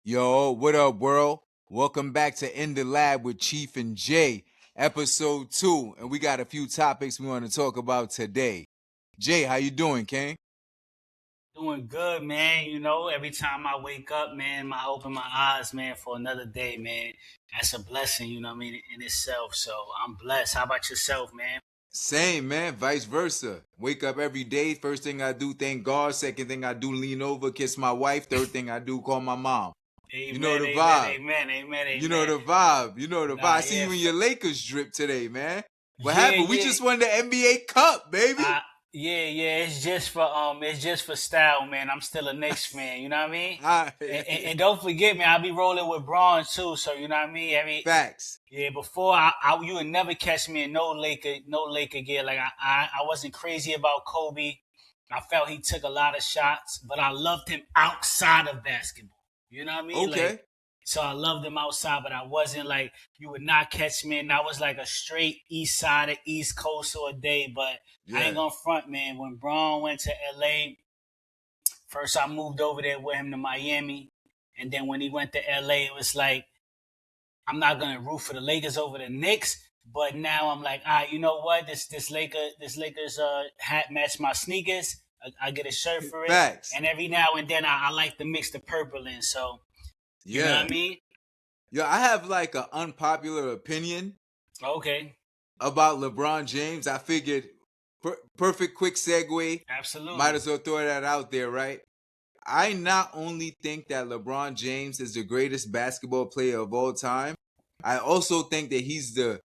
Yo, what up, world? Welcome back to In the Lab with Chief and Jay, episode 2, and we got a few topics we want to talk about today. Jay, how you doing, King? Doing good, man. Every time I wake up, man, I open my eyes, man, for another day, man. That's a blessing, in itself. So I'm blessed. How about yourself, man? Same, man. Vice versa. Wake up every day. First thing I do, thank God. Second thing I do, lean over, kiss my wife. Third thing I do, call my mom. You know Amen, the amen, vibe. amen, amen, You know amen. the vibe. You know the vibe. Nah, I see yeah, you in your Lakers drip today, man. What yeah, happened? We yeah. just won the NBA Cup, baby. I, yeah. It's just for style, man. I'm still a Knicks fan. You know what I mean? Ah, And don't forget, man, I'll be rolling with Braun too. So you know what I mean? Facts. Yeah, before you would never catch me in no Laker gear. Like I wasn't crazy about Kobe. I felt he took a lot of shots, but I loved him outside of basketball. You know what I mean? Like, Okay. so I loved him outside, but I wasn't like you would not catch me. And I was like a straight East Side, East Coast all day. But I ain't Yeah. gonna front, man. When Braun went to LA, first I moved over there with him to Miami, and then when he went to LA, it was like I'm not gonna root for the Lakers over the Knicks, but now I'm like, you know what? This Lakers hat match my sneakers. I get a shirt for it, Facts. and every now and then I like to mix the purple in. So you know what Yeah. I mean? Yo, I have like an unpopular opinion Okay, about LeBron James. I figured perfect quick segue. Might absolutely. as well throw that out there, right? I not only think that LeBron James is the greatest basketball player of all time, I also think that he's the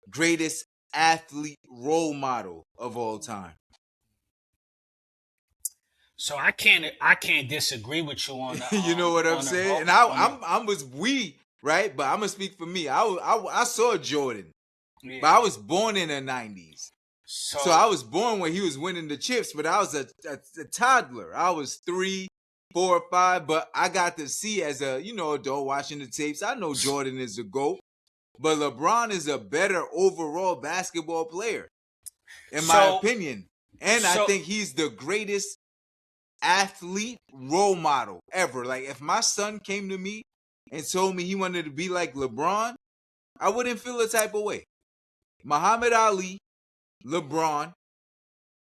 greatest athlete role model of all time. So I can't disagree with you You know what I'm on the saying? whole And I, on the I'm was we right, but I'm gonna speak for me. I saw Jordan, but yeah. I was born in the '90s. So I So was born when he was winning the chips, but I was a toddler. I was 3, 4, 5, but I got to see as a adult watching the tapes. I know Jordan is the GOAT, but LeBron is a better overall basketball player, in my so opinion. And I so think he's the greatest athlete role model ever. Like if my son came to me and told me he wanted to be like LeBron, I wouldn't feel a type of way. Muhammad Ali, LeBron,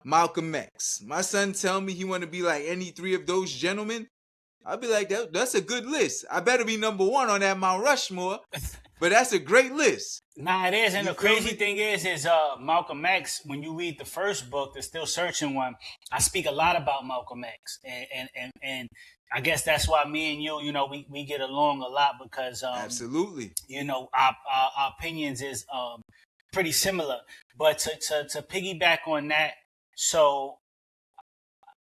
Malcolm X. My son tell me he want to be like any three of those gentlemen. I'll be like, that's a good list. I better be number one on that Mount Rushmore, but that's a great list. Nah, it is, and You the feel crazy me? thing is Malcolm X. When you read the first book, the Still Searching one, I speak a lot about Malcolm X, and I guess that's why me and you, we get along a lot because Absolutely. our opinions is pretty similar. But to piggyback on that, so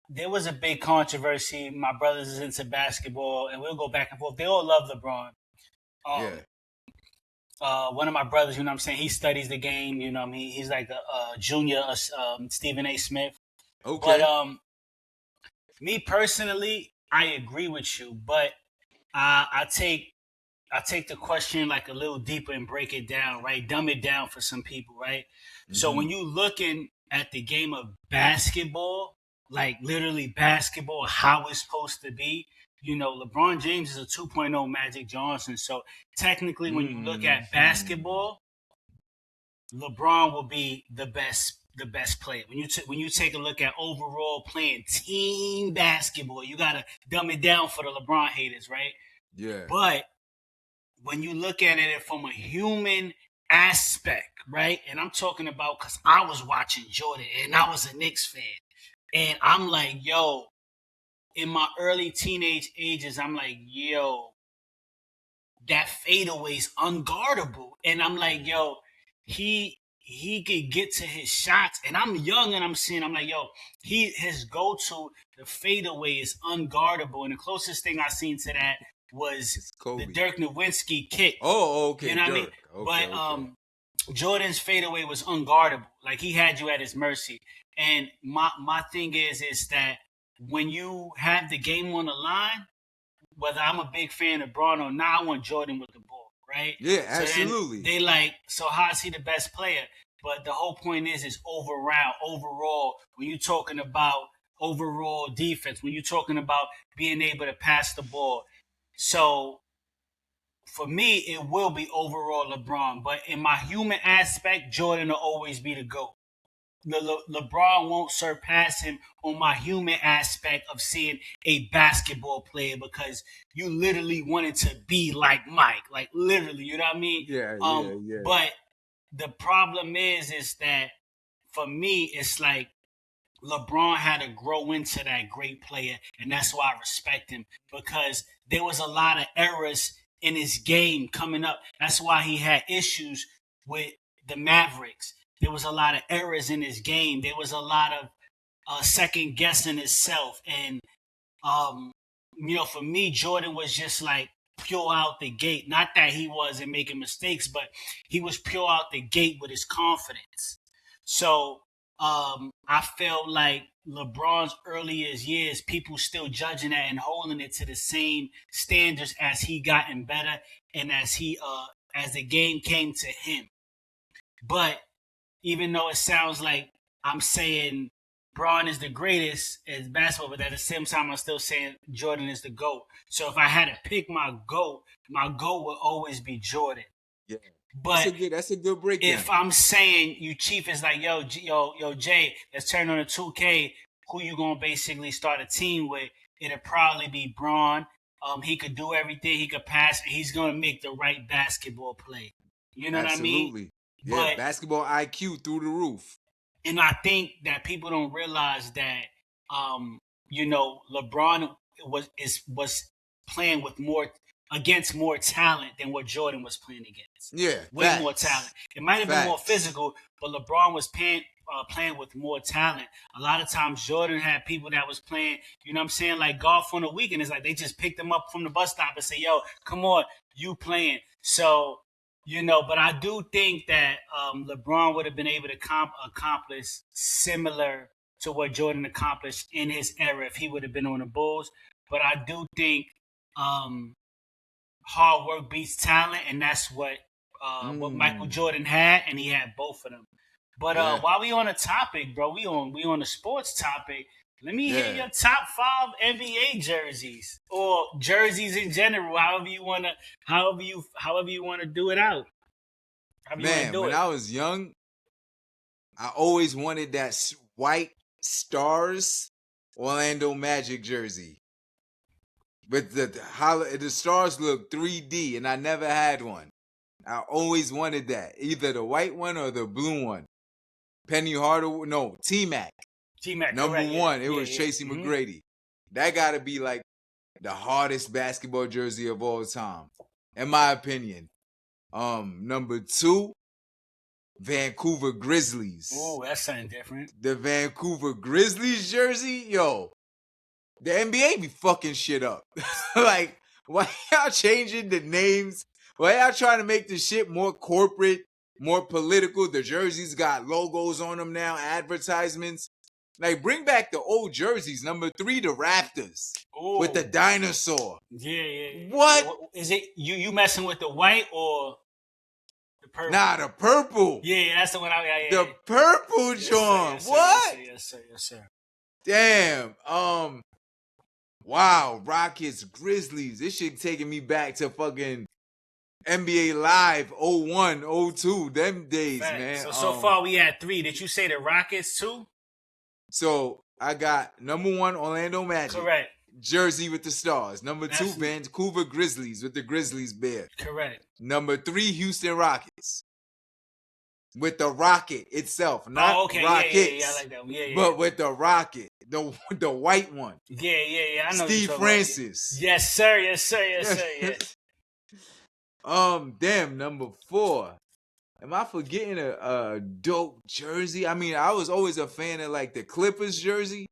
there was a big controversy. My brothers is into basketball, and we'll go back and forth. They all love LeBron. Yeah. Um, one of my brothers, you know what I'm saying, he studies the game, you know what I mean? He's like a junior, Stephen A. Smith. But Okay. me personally, I agree with you, but I take the question like a little deeper and break it down, right? Dumb it down for some people, right? So Mm-hmm. when you looking at the game of basketball, like literally basketball, how it's supposed to be, LeBron James is a 2.0 Magic Johnson. So technically, when you look at Mm-hmm. basketball, LeBron will be the best player. When you take a look at overall playing team basketball, you gotta dumb it down for the LeBron haters, right? Yeah. But when you look at it from a human aspect, right? And I'm talking about because I was watching Jordan and I was a Knicks fan. And I'm like, yo, in my early teenage ages, I'm like, yo, that fadeaway is unguardable. And I'm like, yo, he could get to his shots. And I'm young and I'm like, yo, his go to the fadeaway is unguardable. And the closest thing I seen to that was It's the Kobe. Dirk Nowitzki kick. Oh, You okay, know what I mean? Dirk. Okay, But okay. Jordan's fadeaway was unguardable. Like he had you at his mercy. And my thing is that when you have the game on the line, whether I'm a big fan of Braun or not, I want Jordan with the ball, right? Yeah, So then absolutely. they like, so how is he the best player? But the whole point is overall, when you're talking about overall defense, when you're talking about being able to pass the ball, So for me, it will be overall LeBron. But in my human aspect, Jordan will always be the GOAT. LeBron won't surpass him on my human aspect of seeing a basketball player because you literally wanted to be like Mike, like literally, you know what I mean? Yeah. But the problem is that for me, it's like LeBron had to grow into that great player, and that's why I respect him because there was a lot of errors in his game coming up. That's why he had issues with the Mavericks. There was a lot of errors in his game. There was a lot of second guessing himself, and for me, Jordan was just like pure out the gate. Not that he wasn't making mistakes, but he was pure out the gate with his confidence. So I felt like LeBron's earliest years, people still judging that and holding it to the same standards as he gotten better and as the game came to him. But even though it sounds like I'm saying Braun is the greatest as basketball, but at the same time I'm still saying Jordan is the GOAT. So if I had to pick my GOAT would always be Jordan. Yeah. But that's a good breakdown. If I'm saying you Chief is like, yo, Jay, let's turn on the 2K, who you gonna basically start a team with? It'll probably be Braun. He could do everything, he could pass, he's gonna make the right basketball play. You know Absolutely. what I mean? Yeah, but basketball IQ through the roof. And I think that people don't realize that LeBron was playing with against more talent than what Jordan was playing against. Yeah, way more talent. It might have been more physical, but LeBron was playing with more talent. A lot of times Jordan had people that was playing, you know what I'm saying, like golf on the weekend. It's like they just picked them up from the bus stop and say, yo, come on, you playing. So, but I do think that LeBron would have been able to accomplish similar to what Jordan accomplished in his era if he would have been on the Bulls. But I do think hard work beats talent, and that's what Michael Jordan had, and he had both of them. But while we on the topic, bro, we on the sports topic. Let me hear your top 5 NBA jerseys or jerseys in general, however you wanna do it out. Man, when I was young, I always wanted that white stars Orlando Magic jersey. But the stars look 3D, and I never had one. I always wanted that, either the white one or the blue one. Penny Hardaway, no, T-Mac. Number correct, one, it was Tracy McGrady. That got to be like the hardest basketball jersey of all time, in my opinion. Number 2, Vancouver Grizzlies. Oh, that's something different. The Vancouver Grizzlies jersey, yo. The NBA be fucking shit up. Like, why y'all changing the names? Why y'all trying to make the shit more corporate, more political? The jerseys got logos on them now, advertisements. Like, bring back the old jerseys. Number 3, the Raptors. Ooh. With the dinosaur. Yeah. What? Is it you messing with the white or the purple? Nah, the purple. Yeah, that's the one The purple, John. What? Yes, sir. Damn. Wow, Rockets, Grizzlies. This shit taking me back to fucking NBA Live 01, 02, them days, man. So far we had 3. Did you say the Rockets too? So I got number 1, Orlando Magic. Correct. Jersey with the stars. Number 2, Vancouver Grizzlies with the Grizzlies bear. Correct. Number 3, Houston Rockets. With the rocket itself, not rockets. Yeah, I like that one. Yeah. But with the rocket, the white one. Yeah. I know Steve Francis. About. Yes, sir. Damn, number 4. Am I forgetting a dope jersey? I mean, I was always a fan of like the Clippers jersey.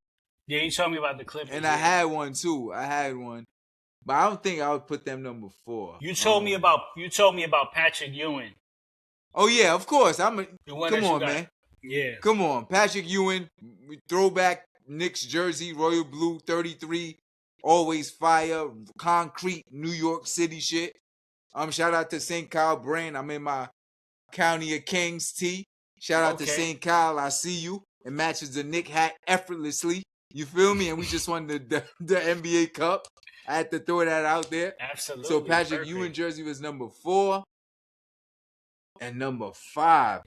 Yeah, you told me about the Clippers. And I had one too. But I don't think I would put them number 4. You told me about Patrick Ewing. Oh yeah, of course. Come on, man. Yeah. Come on. Patrick Ewing, throwback Knicks jersey, royal blue 33, always fire, concrete New York City shit. Shout out to St. Kyle brand. I'm in my County of Kings tee. Shout out to St. Kyle. I see you. It matches the Knick hat effortlessly. You feel me? And we just won the NBA Cup. I had to throw that out there. Absolutely. So Patrick Perfect. Ewing jersey was number 4. And number 5.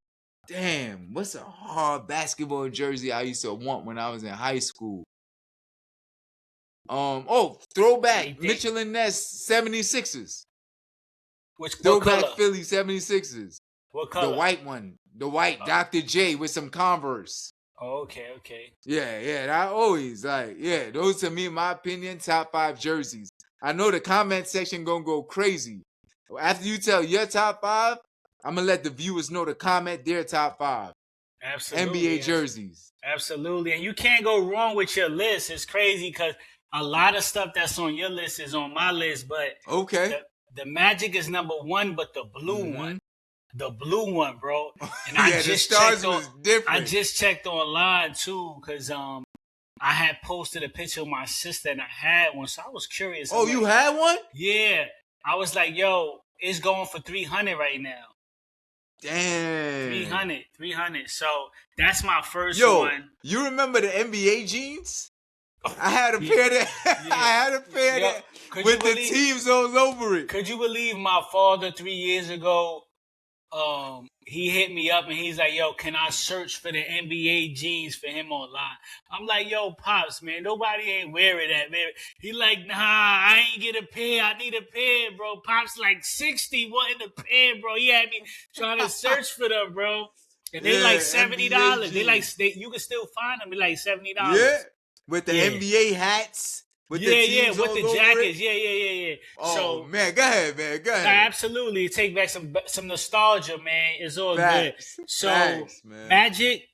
Damn, what's a hard basketball jersey I used to want when I was in high school? Throwback Anything? Mitchell and Ness 76ers. What Throwback color? Philly 76ers. What color? The white one. The white Dr. J with some Converse. Oh, okay. Yeah, that always those to me, in my opinion, top 5 jerseys. I know the comment section gonna go crazy. After you tell your top 5, I'm gonna let the viewers know to comment their top 5. Absolutely. NBA jerseys. Absolutely. And you can't go wrong with your list. It's crazy because a lot of stuff that's on your list is on my list, but Okay. the Magic is number 1, but the blue one. The blue one, bro. And yeah, the stars was different. I just checked online too, because I had posted a picture of my sister and I had one, so I was curious. Oh, you had one? Yeah. I was like, yo, it's going for $300 right now. Damn. 300. So that's my first one. Yo, you remember the NBA jeans? I had a pair that I had a pair that with the teams all over it. Could you believe my father 3 years ago? He hit me up and he's like, yo, can I search for the NBA jeans for him online? I'm like, yo, Pops, man, nobody ain't wearing that, man. He like, nah, I ain't get a pair. I need a pair, bro. Pops like 60 wanting a pair, bro. He had me trying to search for them, bro. And they like $70. They you can still find them. They like $70. Yeah, with the NBA hats. With the teams with all the over jackets. It. Yeah. Oh, so, man, go ahead, man. Go ahead. Absolutely. Take back some nostalgia, man. It's all Facts. good. So, Facts, man.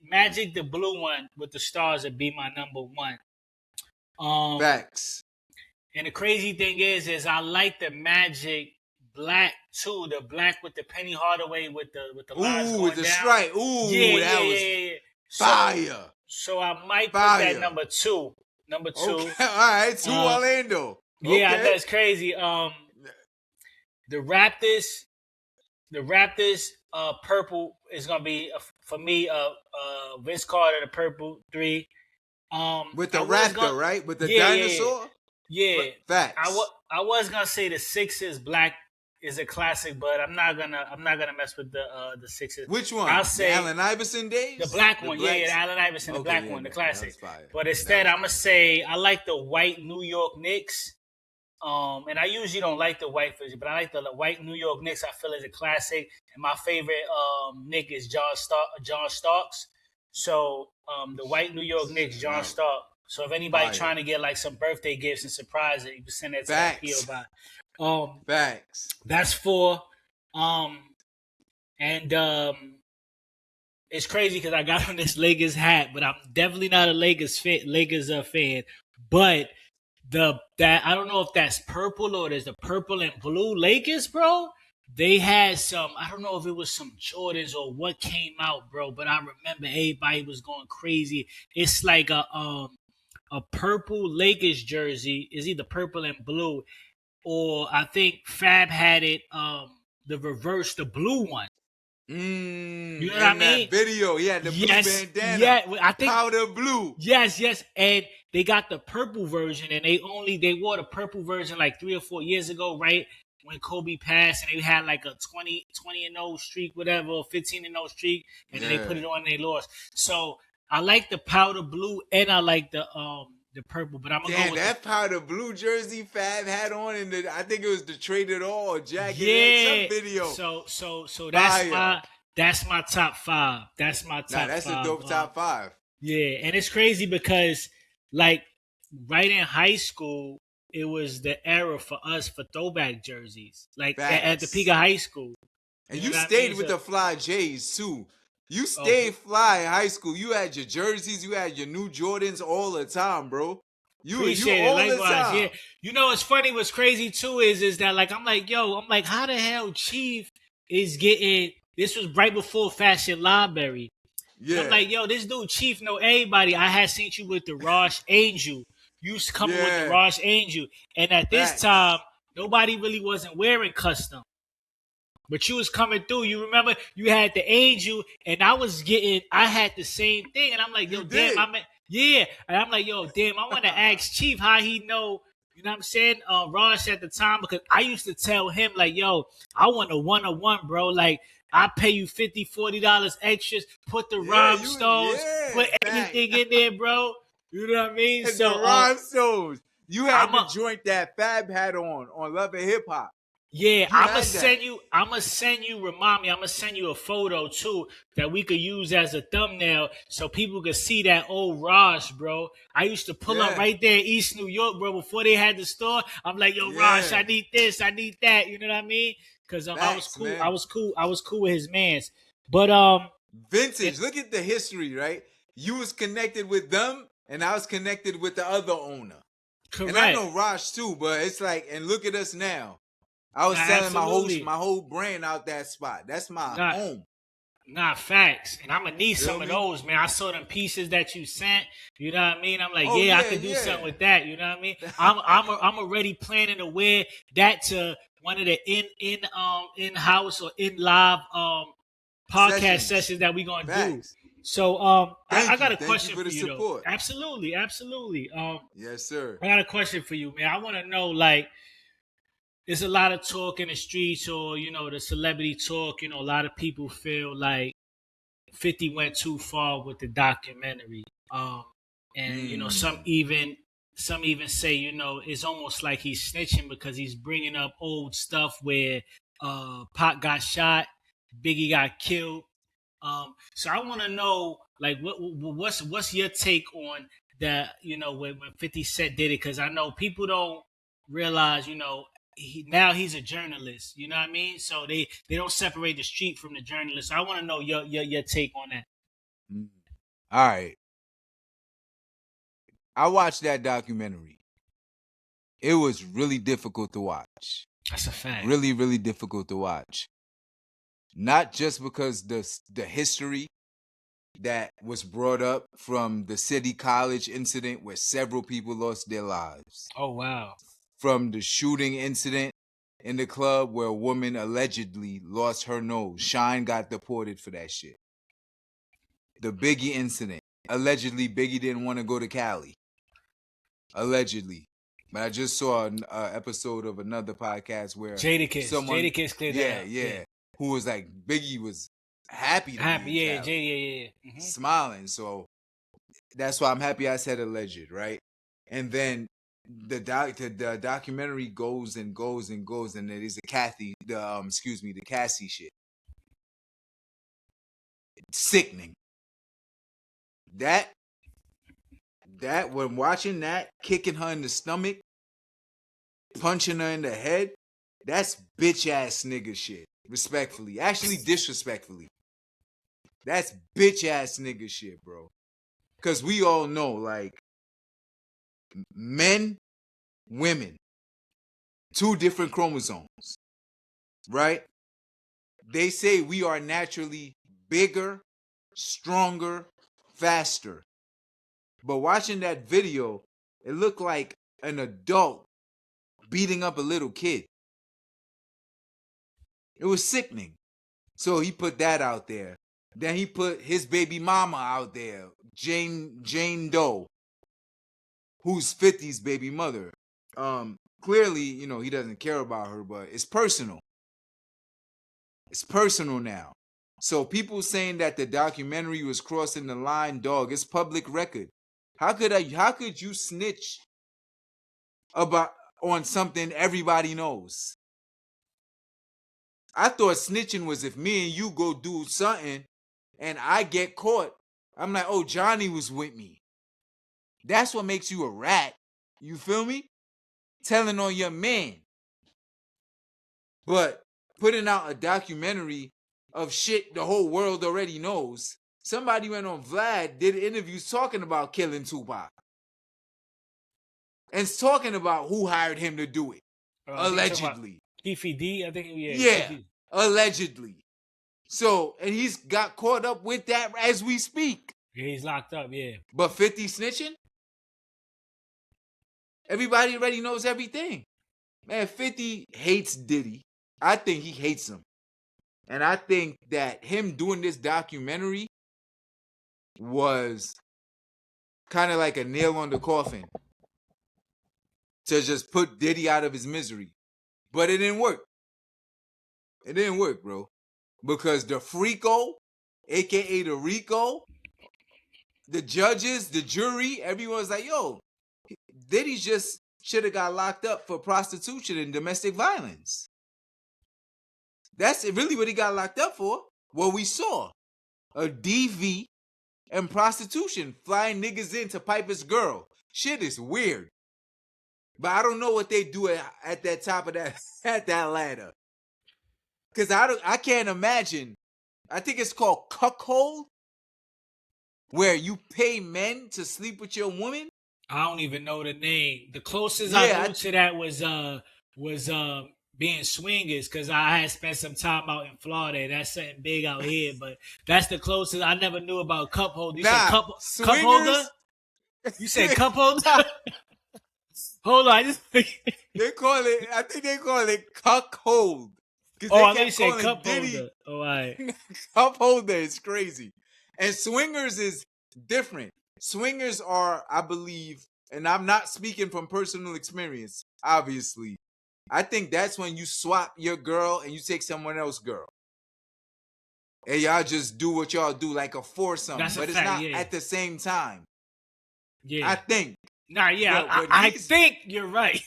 Magic, the blue one with the stars would be my number 1. Facts. And the crazy thing is I like the Magic black too. The black with the Penny Hardaway with the lines going with the down. stripe. Ooh, that was fire. So I might put that number 2. Okay. All right, 2 Orlando. Okay. Yeah, that's crazy. The Raptors, purple is gonna be for me. Vince Carter, the purple 3. With the raptor, right? With the dinosaur. Yeah. Facts. I was gonna say the Sixers black is a classic, but I'm not gonna mess with the Sixers. Which one? I'll say the Allen Iverson days. The black one, the Allen Iverson, the black one, the classic. But instead, I'm gonna say I like the white New York Knicks. And I usually don't like the white version, but I like the white New York Knicks. I feel is a classic. And my favorite Knick is John Starks. So the white New York Knicks, John Stark. So if anybody trying to get like some birthday gifts and surprise it, you can send that to that PO box. Facts. That's 4. It's crazy because I got on this Lakers hat, but I'm definitely not a Lakers fan. But I don't know if that's purple or there's the purple and blue Lakers, bro. They had some, I don't know if it was some Jordans or what came out, bro, but I remember everybody was going crazy. It's like a purple Lakers jersey. Is either purple and blue, or I think Fab had it the reverse, the blue one. You know what I mean? That video, the blue bandana. Yeah, I think powder blue. Yes, and they got the purple version, and they wore the purple version like 3 or 4 years ago, right? When Kobe passed, and they had like a 20-0 streak, whatever, or 15-0 streak, and then they put it on and they lost. So I like the powder blue, and I like the purple, but I'm gonna go with that powder blue jersey Fab had on, and I think it was the Traded All jacket. Yeah, some video. So that's my top 5. That's my top 5. That's a dope top 5. Yeah, and it's crazy because like right in high school, it was the era for us for throwback jerseys. Like at the peak of high school. And you stayed with the fly J's too. You stayed fly in high school. You had your jerseys, you had your new Jordans all the time, bro. You all the time. Yeah. You know what's funny, what's crazy too is that like I'm like, how the hell Chief is getting, this was right before Fashion Library. Yeah. I'm like, this dude Chief know everybody. I had seen you with the Rosh Angel. You used to come with the Rosh Angel. And at this time, nobody really wasn't wearing custom. But you was coming through. You remember you had the Angel, and I had the same thing. And I'm like, damn, and I'm like, damn, I want to ask Chief how he know You know what I'm saying? Ross at the time, because I used to tell him like, yo, I want a 1-on-1, bro. Like, I pay you $50, $40 extras, put the Yeah, rhinestones, put fact. everything in there, bro. You know what I mean? And the So rhinestones. You had I'm the a joint that Fab had on Love and Hip Hop. yeah, You had that. remind me, I'm gonna send you a photo too that we could use as a thumbnail so people could see that old Raj, bro. I used to pull up Yeah, right there in East New York, bro, before they had the store. I'm like, yo, Raj, yeah. I need this, I need that. You know what I mean? Cause I was Facts, cool. man. I was cool with his mans. But Vintage. it, Look at the history, right? You was connected with them, and I was connected with the other owner. And I correct. know Raj too, but it's like, and look at us now. I Nah, was selling absolutely. my whole brand out that spot. That's my Nah, home. Nah, facts. And I'm gonna need Feel some of me? those, man. I saw them pieces that you sent. You know what I mean? I'm like, Oh yeah, I yeah, could do something yeah. with that. You know what I mean? I'm already planning to wear that to one of the in house or in live podcast Sessions. sessions that we gonna do. Facts. So I got a Thank you question for for the you though. support. Absolutely, absolutely. Yes, sir. I got a question for you, man. I want to know like there's a lot of talk in the streets or the celebrity talk. A lot of people feel like 50 went too far with the documentary. And Mm. some even say, it's almost like he's snitching because he's bringing up old stuff where Pac got shot, Biggie got killed. So I want to know, like, what's your take on that? When 50 Cent did it, because I know people don't realize, now he's a journalist. You know what I mean? So they don't separate the street from the journalist. So I want to know your take on that. Mm. All right. I watched that documentary. It was really difficult to watch. That's a fact. Really, really difficult to watch. Not just because the history that was brought up from the City College incident where several people lost their lives, Oh wow. from the shooting incident in the club where a woman allegedly lost her nose. Shine got deported for that shit. The Biggie incident. Allegedly, Biggie didn't want to go to Cali. Allegedly. But I just saw an episode of another podcast where someone, Jadakiss cleared that yeah, up. Yeah. yeah, who was like, Biggie was happy to be Happy. in Yeah. Cali, Yeah. smiling. So that's why I'm happy I said alleged, right? And then the documentary goes and goes and goes, and it is the Cassie shit, sickening. That when watching that, kicking her in the stomach, punching her in the head, that's bitch ass nigga shit. Respectfully, actually disrespectfully, that's bitch ass nigga shit, bro. Cause we all know, like, men, women, two different chromosomes, right? They say we are naturally bigger, stronger, faster. But watching that video, it looked like an adult beating up a little kid. It was sickening. So he put that out there. Then he put his baby mama out there, Jane Doe, who's 50's baby mother. Clearly, he doesn't care about her, but it's personal. It's personal now. So people saying that the documentary was crossing the line, dog, it's public record. How could you snitch about on something everybody knows? I thought snitching was if me and you go do something and I get caught. I'm like, oh, Johnny was with me. That's what makes you a rat. You feel me? Telling on your man. But putting out a documentary of shit the whole world already knows. Somebody went on Vlad, did interviews talking about killing Tupac. And talking about who hired him to do it. I think you're talking about Allegedly. Keefy D. I think Yeah. Keefy. Allegedly. So, and he's got caught up with that as we speak. Yeah, he's locked up. Yeah. But 50 snitching? Everybody already knows everything. Man, 50 hates Diddy. I think he hates him. And I think that him doing this documentary was kind of like a nail on the coffin. to just put Diddy out of his misery. But it didn't work. It didn't work, bro. Because the Freako, aka the Rico, the judges, the jury, everyone's like, yo, Diddy just should have got locked up for prostitution and domestic violence. That's really what he got locked up for. What we saw. A DV and prostitution, flying niggas in to pipe his girl. Shit is weird. But I don't know what they do at that top of that at that ladder. Cause I can't imagine. I think it's called cuckold, where you pay men to sleep with your woman. I don't even know the name. The closest I knew to that was being swingers, because I had spent some time out in Florida. That's something big out here, but that's the closest. I never knew about cup holder. You said cup holder? You said cup holder? Hold on, they call it. I think they call it cuckold. Oh, I think you said cup holder. Oh, all right. Cup holder is crazy, and swingers is different. Swingers are, I believe, and I'm not speaking from personal experience, obviously. I think that's when you swap your girl and you take someone else's girl. And y'all just do what y'all do, like a foursome. But it's not at the same time. Yeah. I think. Nah, yeah, I think you're right.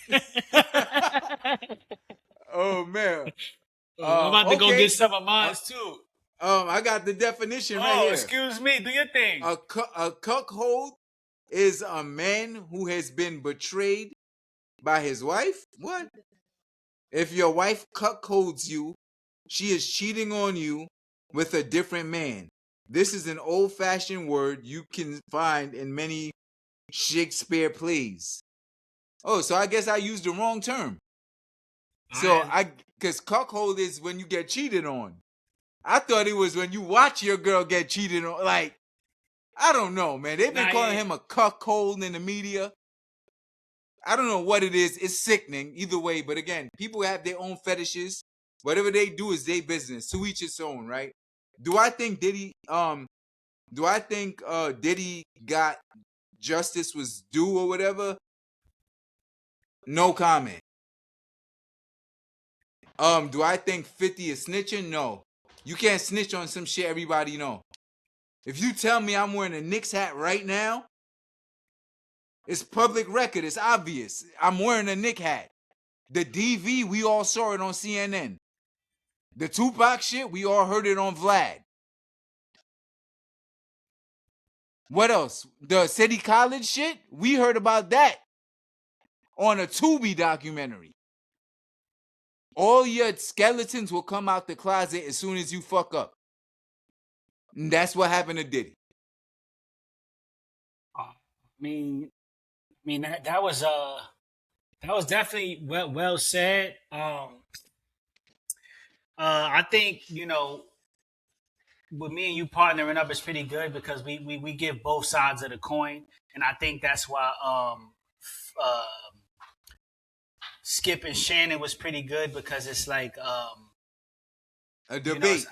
Oh, man. I'm about to go get some of mine, too. I got the definition right here. Oh, excuse me. Do your thing. A cuckold is a man who has been betrayed by his wife. What? If your wife cuckolds you, she is cheating on you with a different man. This is an old-fashioned word you can find in many Shakespeare plays. Oh, so I guess I used the wrong term. Because cuckold is when you get cheated on. I thought it was when you watch your girl get cheated on. Like, I don't know, man. They've been calling him a cuckold in the media. I don't know what it is. It's sickening either way. But again, people have their own fetishes. Whatever they do is their business. To each its own, right? Do I think Diddy got justice was due or whatever? No comment. Do I think 50 is snitching? No. You can't snitch on some shit everybody know. If you tell me I'm wearing a Knicks hat right now, it's public record. It's obvious. I'm wearing a Knicks hat. The DV, we all saw it on CNN. The Tupac shit, we all heard it on Vlad. What else? The City College shit, we heard about that on a Tubi documentary. All your skeletons will come out the closet as soon as you fuck up. And that's what happened to Diddy. I mean that was definitely well said. I think, with me and you partnering up is pretty good, because we give both sides of the coin, and I think that's why Skip and Shannon was pretty good, because it's like a debate.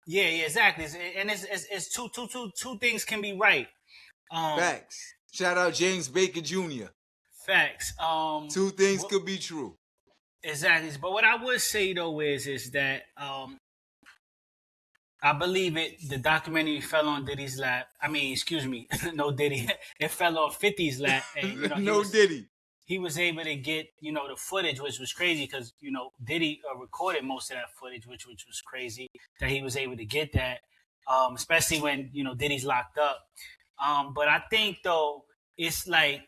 Yeah, exactly. And it's two things can be right. Facts. Shout out James Baker Jr. Facts. Two things could be true. Exactly. But what I would say though is that I believe the documentary fell on Diddy's lap. I mean, excuse me, no Diddy. It fell on 50's lap. And, Diddy. He was able to get, the footage, which was crazy, because, Diddy recorded most of that footage, which was crazy that he was able to get that, especially when, Diddy's locked up. But I think, though, it's like,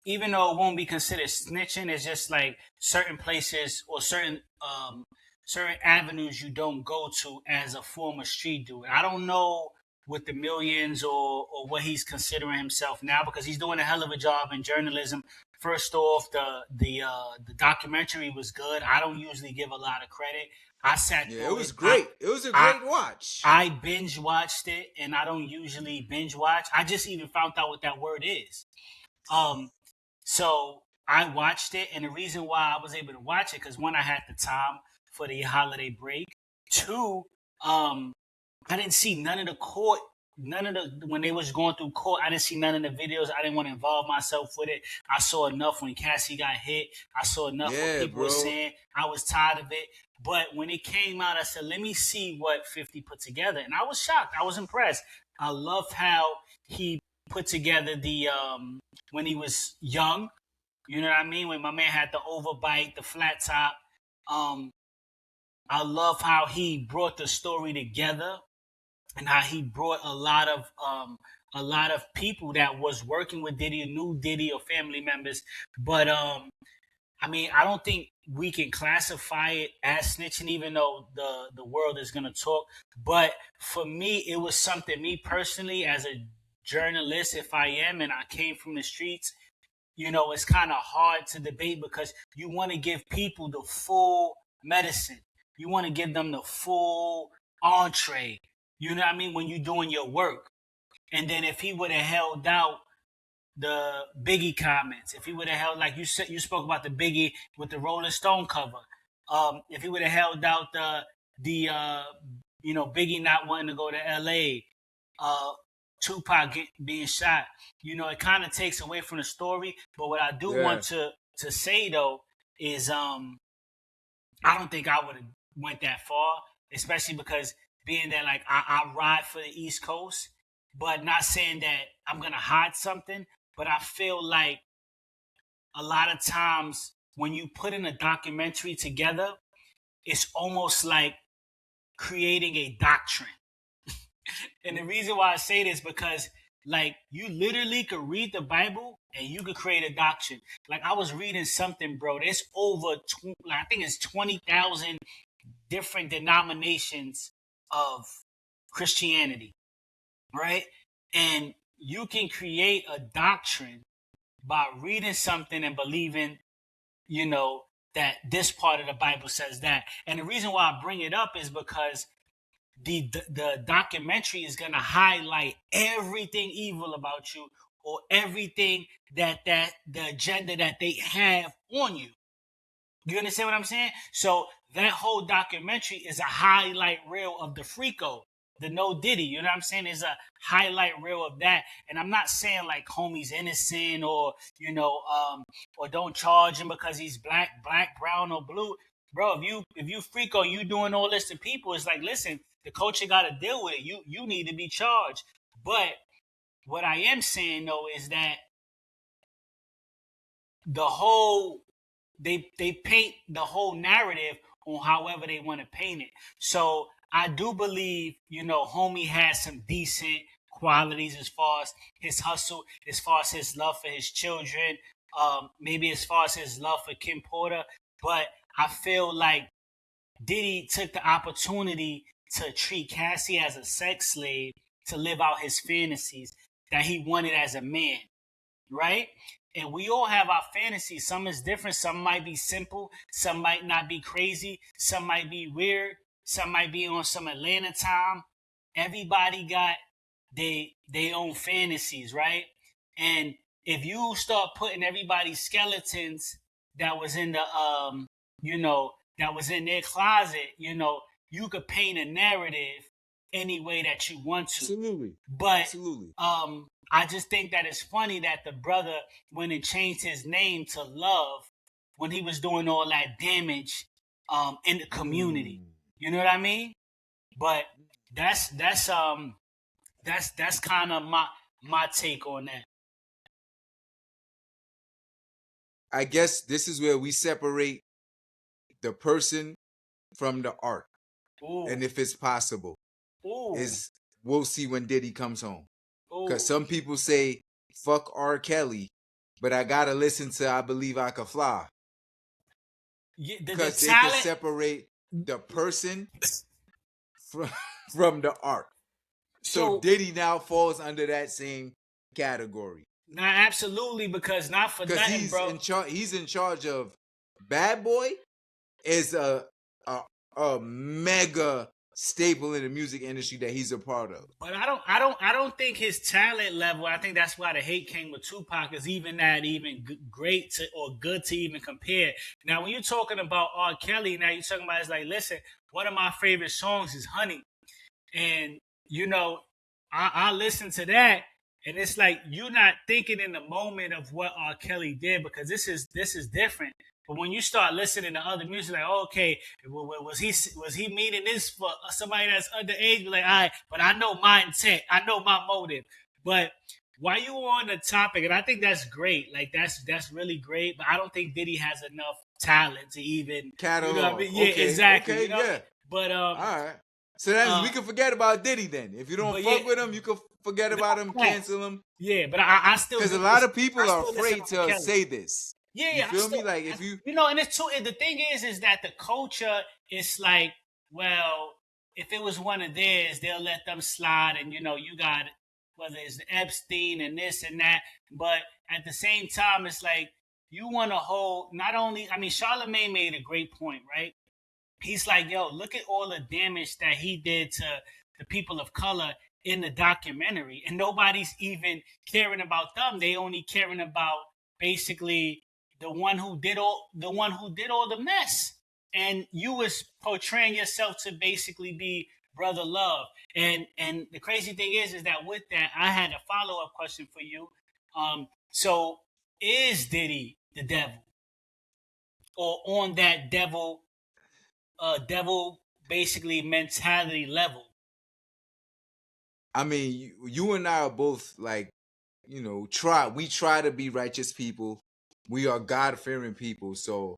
even though it won't be considered snitching, it's just like certain places or certain avenues you don't go to as a former street dude. I don't know with the millions or what he's considering himself now, because he's doing a hell of a job in journalism. First off, the documentary was good. I don't usually give a lot of credit. I sat through it. It was great. It was a great watch. I binge watched it, and I don't usually binge watch. I just even found out what that word is. So I watched it, and the reason why I was able to watch it, because one, I had the time for the holiday break. Two, I didn't see none of the court none of the when they was going through court, I didn't see none of the videos. I didn't want to involve myself with it. I saw enough when Cassie got hit. I saw enough what Yeah, people were bro. saying. I was tired of it. But when it came out, I said, let me see what 50 put together. And I was shocked. I was impressed. I loved how he put together the when he was young. You know what I mean? When my man had the overbite, the flat top. Um, I love how he brought the story together and how he brought a lot of people that was working with Diddy, knew Diddy or family members. But I mean, I don't think we can classify it as snitching, even though the world is gonna talk. But for me, it was something. Me personally, as a journalist, if I am, and I came from the streets, you know, it's kind of hard to debate because you want to give people the full medicine. You want to give them the full entree. You know what I mean? When you're doing your work. And then if he would have held out the Biggie comments, if he would have held, like you said, you spoke about the Biggie with the Rolling Stone cover. If he would have held out the you know, Biggie not wanting to go to L.A., uh, Tupac being shot, you know, it kind of takes away from the story. But what I do Yeah. want to say though is I don't think I would have went that far, especially because being that like I ride for the East Coast, but not saying that I'm gonna hide something. But I feel like a lot of times when you put in a documentary together, it's almost like creating a doctrine. And the reason why I say this because like you literally could read the Bible and you could create a doctrine. Like I was reading something, bro. There's over I think it's 20,000 different denominations of Christianity, right? And you can create a doctrine by reading something and believing, you know, that this part of the Bible says that. And the reason why I bring it up is because the documentary is going to highlight everything evil about you or everything that the agenda that they have on you. You understand what I'm saying? So that whole documentary is a highlight reel of the Freako, the No Diddy. You know what I'm saying? Is a highlight reel of that. And I'm not saying like homie's innocent or you know, or don't charge him because he's black, brown, or blue. Bro, if you Freako, you doing all this to people, it's like, listen, the culture got to deal with it. You need to be charged. But what I am saying though is that the whole they paint the whole narrative on however they want to paint it. So I do believe, you know, homie has some decent qualities as far as his hustle, as far as his love for his children, maybe as far as his love for Kim Porter. But I feel like Diddy took the opportunity to treat Cassie as a sex slave to live out his fantasies that he wanted as a man, right? And we all have our fantasies. Some is different. Some might be simple. Some might not be crazy. Some might be weird. Some might be on some Atlanta time. Everybody got they own fantasies, right? And if you start putting everybody's skeletons that was in the you know, that was in their closet, you know, you could paint a narrative any way that you want to. Absolutely. But Absolutely. I just think that it's funny that the brother went and changed his name to Love when he was doing all that damage in the community. You know what I mean? But that's kind of my take on that. I guess this is where we separate the person from the art. Ooh. And if it's possible, Ooh. is we'll see when Diddy comes home. Ooh. Because some people say, fuck R. Kelly, but I gotta listen to I Believe I Could Fly. Yeah, Because they can separate the person from the art. So Diddy now falls under that same category. Nah, absolutely, because not for nothing, he's bro. He's in charge of Bad Boy is a mega staple in the music industry that he's a part of. But I don't think his talent level. I think that's why the hate came with Tupac is even not even great to or good to even compare. Now, when you're talking about R. Kelly, now you're talking about it's like, listen, one of my favorite songs is Honey, and you know, I listen to that, and it's like you're not thinking in the moment of what R. Kelly did, because this is different. But when you start listening to other music, like, oh, okay, was he meaning this for somebody that's underage? You're like, all right, but I know my intent, I know my motive. But while you were on the topic, and I think that's great, like that's really great. But I don't think Diddy has enough talent to even, you know what I Catalog. mean? Yeah, Okay. exactly. Okay. You know what I Yeah. mean? But All right. So that's we uh, can forget about Diddy then. If you don't but fuck yeah, with him, you can forget about him, facts. cancel him. Yeah, but I still Because do a lot listen. of I people are still listen to afraid R. to Kelly. say this. Yeah, You yeah, I feel me? still, Like if you and it's too. The thing is that the culture is like, well, if it was one of theirs, they'll let them slide, and you got whether it's Epstein and this and that. But at the same time, it's like you want to hold. Not only, I mean, Charlemagne made a great point, right? He's like, yo, look at all the damage that he did to the people of color in the documentary, and nobody's even caring about them. They only caring about basically the one who did all the mess. And you was portraying yourself to basically be brother love. And the crazy thing is that with that, I had a follow up question for you. So is Diddy the devil, or on that devil basically mentality level? I mean, you and I are both like, we try to be righteous people. We are God fearing people. So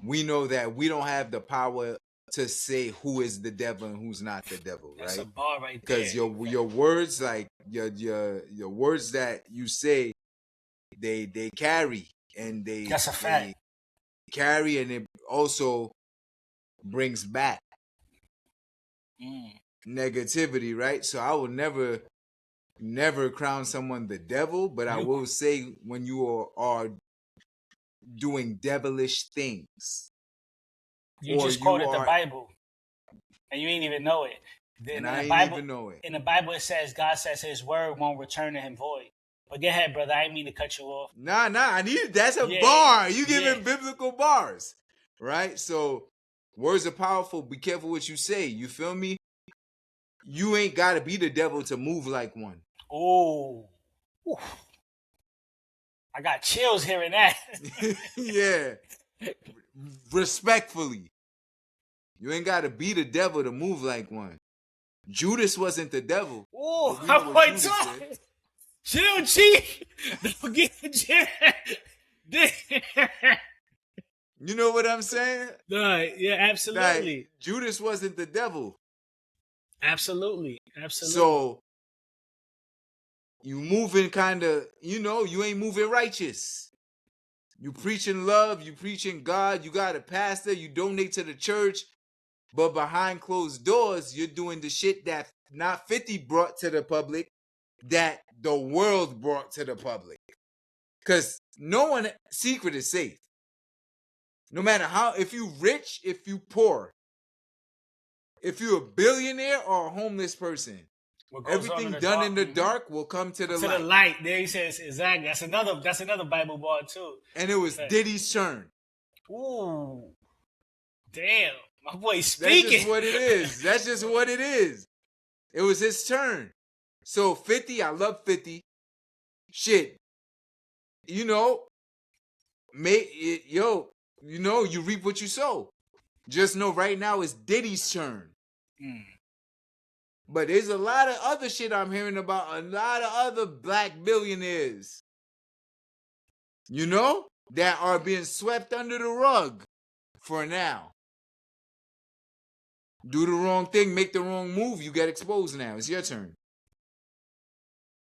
we know that we don't have the power to say who is the devil and who's not the devil, That's a right? bar right there. Because your words, like your words that you say, they carry, and That's a they fact. carry, and it also brings back Mm. negativity, right? So I will never crown someone the devil, but I You will say when you are doing devilish things, you or just you quoted the are, Bible and you ain't even know it. and In I the ain't Bible, even know it. it says God says His word won't return to Him void. But go ahead, brother. I didn't mean to cut you off. Nah, I need that's a Yeah, bar. You yeah. giving biblical bars, right? So words are powerful. Be careful what you say. You feel me? You ain't gotta be the devil to move like one. Oh, I got chills hearing that. Yeah, respectfully, you ain't gotta be the devil to move like one. Judas wasn't the devil, Oh, but we know I'm what like, Judas said. chill, chief. Don't get chill. You know what I'm saying? No, yeah, Like absolutely. Judas wasn't the devil. Absolutely. Absolutely. So you moving kind of, you ain't moving righteous. You preaching love, you preaching God, you got a pastor, you donate to the church, but behind closed doors, you're doing the shit that not 50 brought to the public, that the world brought to the public. Because no one secret is safe. No matter how, if you rich, if you poor, if you're a billionaire or a homeless person, What goes on in everything the done dark? in the dark will come to the To the light. light. There he says exactly. That's another Bible bar too. And it was Okay. Diddy's turn. Ooh, damn, my boy That's speaking. just what it is. That's just what it is. It was his turn. So 50, I love 50. Shit. You know, you reap what you sow. Just know right now it's Diddy's turn. Mm. But there's a lot of other shit I'm hearing about, a lot of other black billionaires, that are being swept under the rug for now. Do the wrong thing, make the wrong move, you get exposed now. It's your turn.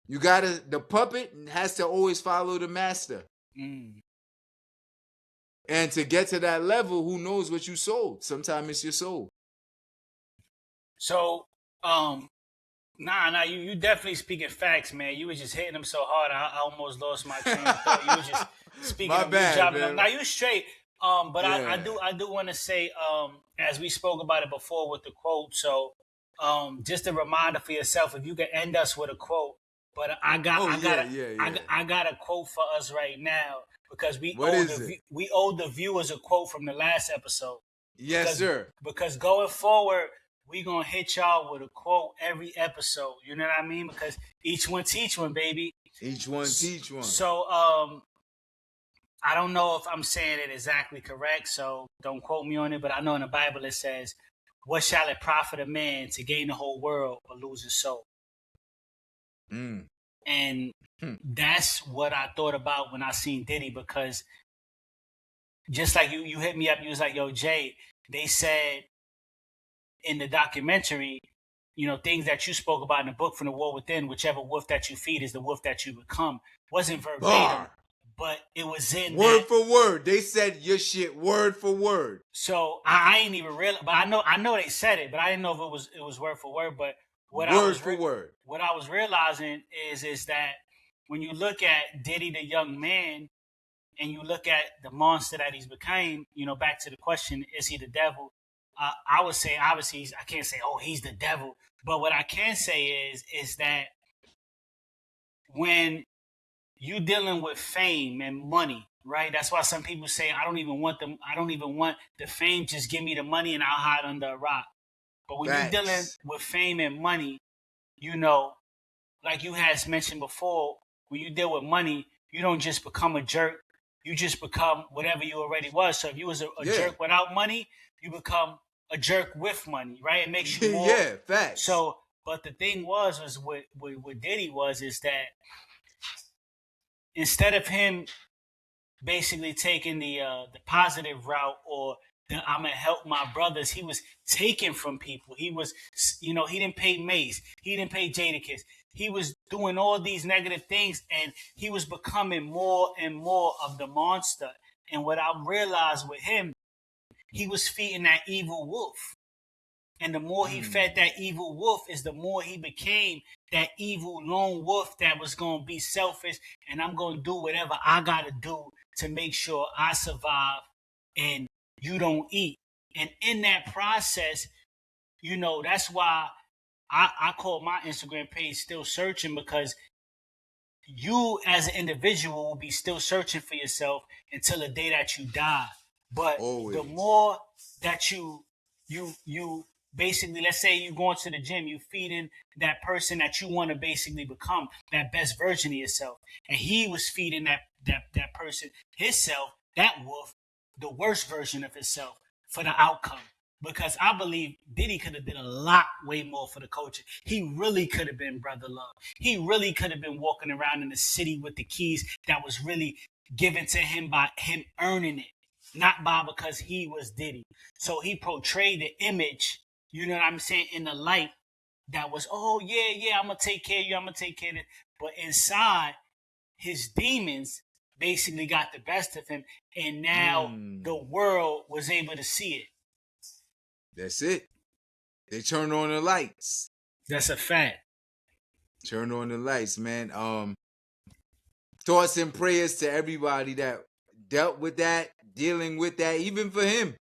The puppet has to always follow the master. Mm. And to get to that level, who knows what you sold? Sometimes it's your soul. So, nah, you definitely speaking facts, man. You was just hitting them so hard, I almost lost my train of thought. You was just speaking My them, you bad, dropping them. man. Now you straight. But Yeah. I do want to say, as we spoke about it before with the quote. So, just a reminder for yourself, if you can end us with a quote. But I got a quote for us right now, because What is it? we owe the viewers a quote from the last episode. Yes, sir. Because going forward, we gonna hit y'all with a quote every episode. You know what I mean? Because each one teach one, baby. Each one teach one. So I don't know if I'm saying it exactly correct, so don't quote me on it, but I know in the Bible it says, "What shall it profit a man to gain the whole world or lose his soul?" Mm. And that's what I thought about when I seen Diddy, because just like you hit me up, you was like, "Yo, Jay," they said in the documentary, things that you spoke about in the book From the War Within, whichever wolf that you feed is the wolf that you become, wasn't verbatim. Bar. But it was in word that. for word. They said your shit word for word. So I ain't even real, but I know they said it, but I didn't know if it was word for word. But what Word for word. what I was realizing is that when you look at Diddy the young man and you look at the monster that he's became, back to the question, is he the devil? I would say obviously I can't say, oh, he's the devil, but what I can say is that when you dealing with fame and money, right? That's why some people say, I don't even want the fame. Just give me the money and I'll hide under a rock. But when you're dealing with fame and money, like you has mentioned before, when you deal with money, you don't just become a jerk. You just become whatever you already was. So if you was a jerk without money, you become a jerk with money, right? It makes you more. Yeah, facts. So, but the thing was what Diddy is that instead of him basically taking the positive route, or I'm gonna help my brothers, he was taking from people. He was, he didn't pay Mace, he didn't pay Jadakiss. He was doing all these negative things, and he was becoming more and more of the monster. And what I realized with him, he was feeding that evil wolf. And the more he fed that evil wolf is the more he became that evil lone wolf that was going to be selfish, and I'm going to do whatever I got to do to make sure I survive and you don't eat. And in that process, that's why I call my Instagram page Still Searching, because you as an individual will be still searching for yourself until the day that you die. But always, the more that you basically, let's say you going to the gym, you feeding that person that you want to basically become, that best version of yourself. And he was feeding that person, himself, that wolf, the worst version of himself for the outcome. Because I believe Diddy could have did a lot way more for the culture. He really could have been Brother Love. He really could have been walking around in the city with the keys that was really given to him by him earning it, not by because he was Diddy. So he portrayed the image, you know what I'm saying, in the light that was, oh, yeah, I'm going to take care of you, I'm going to take care of it. But inside, his demons basically got the best of him, and now the world was able to see it. That's it. They turn on the lights. That's a fact. Turn on the lights, man. Thoughts and prayers to everybody that dealt with that, dealing with that, even for him.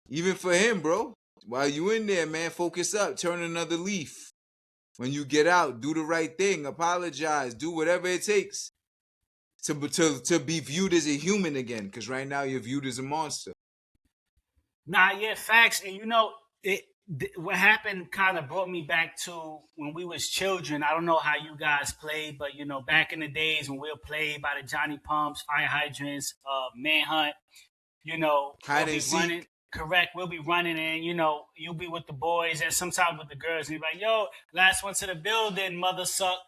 Even for him, bro. While you in there, man, focus up. Turn another leaf. When you get out, do the right thing. Apologize. Do whatever it takes to be viewed as a human again. Because right now you're viewed as a monster. Nah, yeah, facts. And what happened kind of brought me back to when we was children. I don't know how you guys played, but back in the days when we'll play by the Johnny Pumps, fire hydrants, manhunt, hide we'll and seek. Running. Correct. We'll be running, and you'll be with the boys and sometimes with the girls, and you're like, yo, last one to the building, mother suck,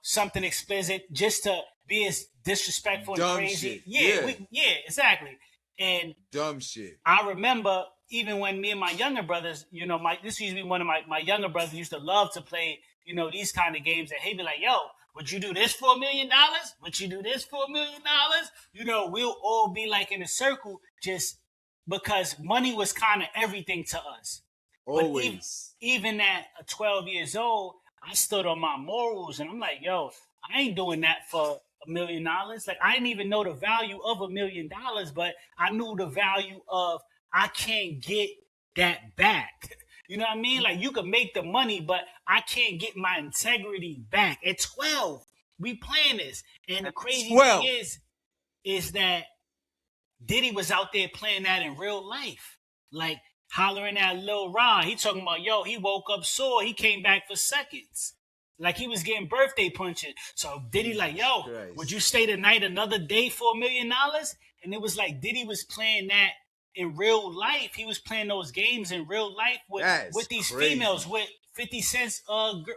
something explicit, just to be as disrespectful and Dumb crazy. shit. Yeah, exactly. And dumb shit. I remember even when me and my younger brothers, this used to be one of my younger brothers used to love to play, these kind of games, and he'd be like, yo, would you do this for $1 million? Would you do this for $1 million? We'll all be like in a circle, just because money was kind of everything to us. Always. But even at 12 years old, I stood on my morals, and I'm like, yo, I ain't doing that for $1 million. Like, I didn't even know the value of $1 million, but I knew the value of I can't get that back. You know what I mean? Like, you can make the money, but I can't get my integrity back. At 12, we playing this. And the crazy thing is that Diddy was out there playing that in real life. Like, hollering at Lil Ron. He talking about, yo, he woke up sore. He came back for seconds. Like he was getting birthday punches. So Diddy like, Jesus yo, would you Christ. stay the night another day for $1,000,000? And it was like Diddy was playing that in real life. He was playing those games in real life That's with these females, crazy. with 50 Cent's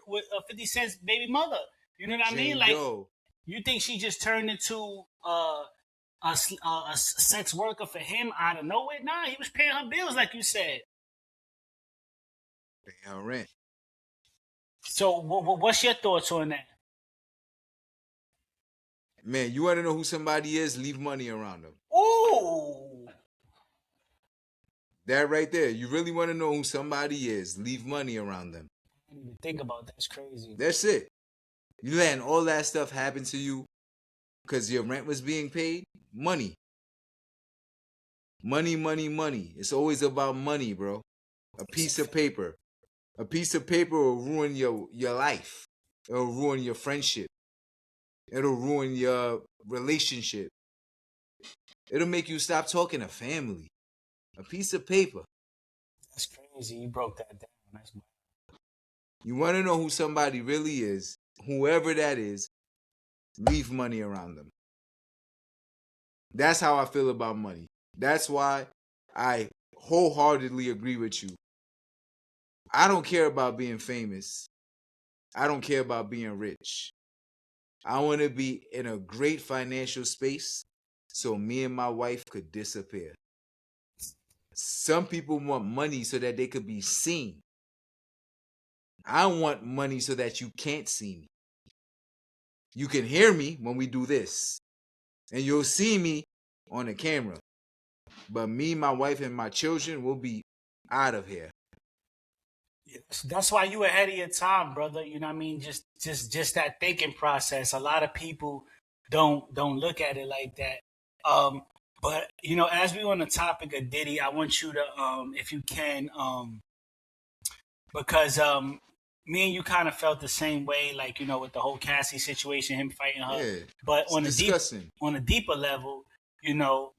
with 50 Cent's baby mother. You know what I mean? Jane Like, Doe. you think she just turned into a sex worker for him out of nowhere? Nah, he was paying her bills, like you said. Paying her rent. So, what's your thoughts on that? Man, you want to know who somebody is? Leave money around them. Ooh, That right there. You really want to know who somebody is? Leave money around them. I didn't even think about that. That's crazy. That's it. You letting all that stuff happen to you because your rent was being paid? Money. Money, money, money. It's always about money, bro. A It's a piece of fact. paper. A piece of paper will ruin your life. It'll ruin your friendship. It'll ruin your relationship. It'll make you stop talking to family. A piece of paper. That's crazy. You broke that down. That's You want to know who somebody really is, whoever that is, leave money around them. That's how I feel about money. That's why I wholeheartedly agree with you. I don't care about being famous. I don't care about being rich. I want to be in a great financial space so me and my wife could disappear. Some people want money so that they could be seen. I want money so that you can't see me. You can hear me when we do this, and you'll see me on the camera. But me, my wife, and my children will be out of here. that's why you ahead of your time, brother. You know what I mean? Just that thinking process. A lot of people don't look at it like that. Um, but you know, as we on the topic of Diddy, I want you to, if you can, because me and you kind of felt the same way, like, you know, with the whole Cassie situation, him fighting her. Yeah, But it's disgusting. on a deeper level, you know,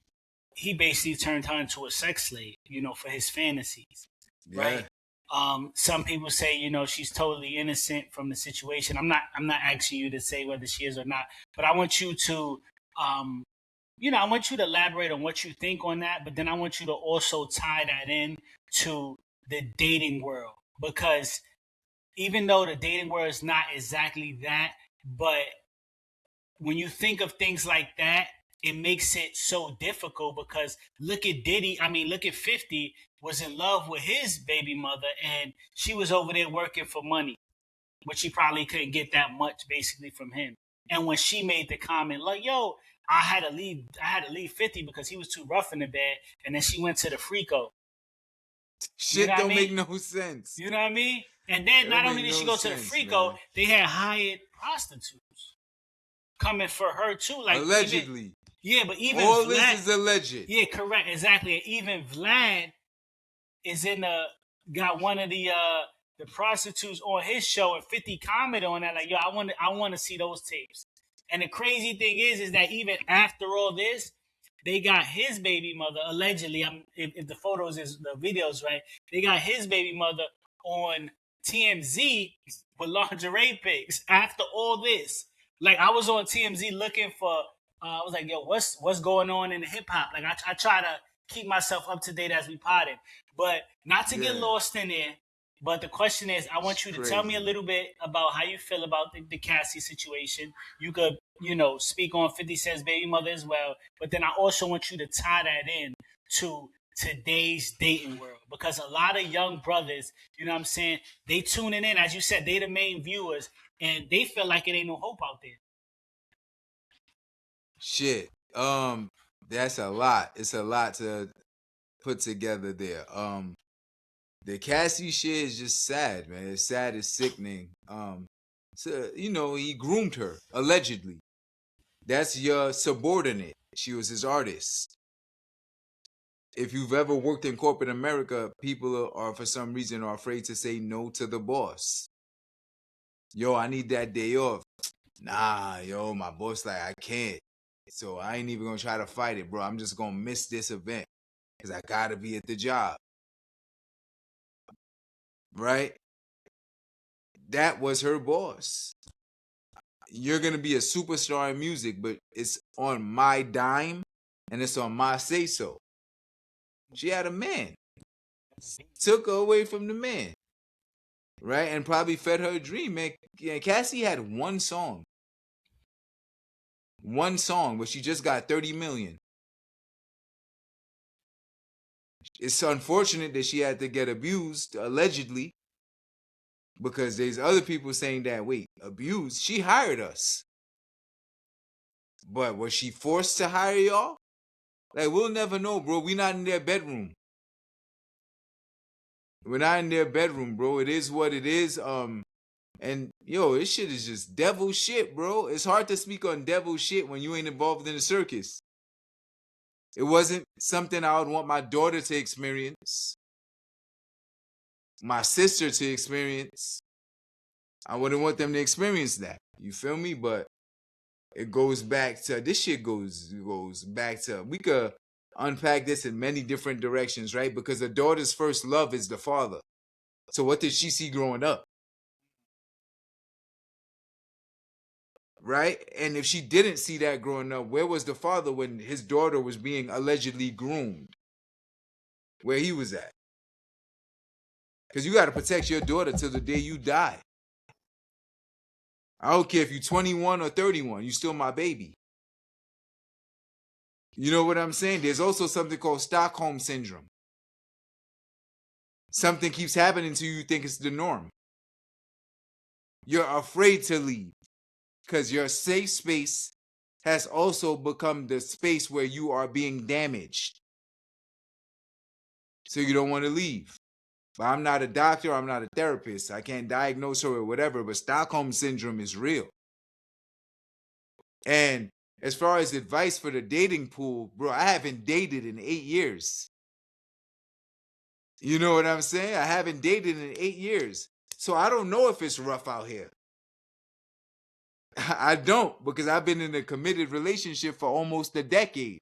he basically turned her into a sex slave, you know, for his fantasies, Yeah, right? Some people say, you know, she's totally innocent from the situation. I'm not asking you to say whether she is or not, but I want you to, um, you know, I want you to elaborate on what you think on that, but then I want you to also tie that in to the dating world, because even though the dating world is not exactly that, but when you think of things like that, it makes it so difficult, because look at Diddy. I mean, look at 50 was in love with his baby mother, and she was over there working for money, which she probably couldn't get that much basically from him. And when she made the comment like, "Yo, I had to leave 50 because he was too rough in the bed," and then she went to the Frico. You know shit what I don't make mean? no sense. You know what I mean? And then It don't not make only did she no go to the sense, Frico, man. they had hired prostitutes coming for her too. Like, even, Allegedly, yeah, but even all this Vlad, is alleged. yeah, correct, exactly. And even Vlad is in the got one of the prostitutes on his show, and 50 commented on that, like, yo, I want to see those tapes. And the crazy thing is that even after all this, they got his baby mother allegedly. If the photos is the videos right, they got his baby mother on TMZ with lingerie pics after all this. Like, I was on TMZ looking for. I was like, yo, what's going on in the hip hop? Like, I try to keep myself up to date as we potted, but not to get Yeah, lost in there. But the question is, I it's want you to tell me a crazy. little bit about how you feel about the Cassie situation. You could, you know, speak on 50 Cent's baby mother as well. But then I also want you to tie that in to today's dating world, because a lot of young brothers, you know what I'm saying, they tuning in, as you said, they the main viewers, and they feel like it ain't no hope out there. Shit. That's a lot. It's a lot to put together there. The Cassie shit is just sad, man. It's sad. It's sickening. So you know, he groomed her allegedly. That's your subordinate. She was his artist. If you've ever worked in corporate America, people are for some reason are afraid to say no to the boss. Yo, I need that day off. Nah, yo, my boss like I can't. So I ain't even gonna try to fight it, bro. I'm just gonna miss this event because I gotta be at the job. right? That was her boss. You're gonna be a superstar in music, but it's on my dime and it's on my say so. She had a man, took her away from the man, right? And probably fed her a dream, man. Yeah, Cassie had one song, but she just got 30 million. It's unfortunate that she had to get abused, allegedly, because there's other people saying that, wait, abused? She hired us. But was she forced to hire y'all? Like, we'll never know, bro. We not in their bedroom. We're not in their bedroom, bro. It is what it is. And yo, this shit is just devil shit, bro. It's hard to speak on devil shit when you ain't involved in the circus. It wasn't something I would want my daughter to experience, my sister to experience. I wouldn't want them to experience that. You feel me? But it goes back to this shit goes back to, we could unpack this in many different directions, right? Because a daughter's first love is the father. So what did she see growing up? Right? And if she didn't see that growing up, where was the father when his daughter was being allegedly groomed? Where he was at? Because you got to protect your daughter till the day you die. I don't care if you're 21 or 31, you still my baby. You know what I'm saying? There's also something called Stockholm Syndrome. Something keeps happening to you, you think it's the norm. You're afraid to leave because your safe space has also become the space where you are being damaged. So you don't want to leave. But I'm not a doctor, I'm not a therapist. I can't diagnose her or whatever, but Stockholm Syndrome is real. And as far as advice for the dating pool, bro, I haven't dated in 8 years. You know what I'm saying? I haven't dated in 8 years. So I don't know if it's rough out here. I don't, because I've been in a committed relationship for almost a decade.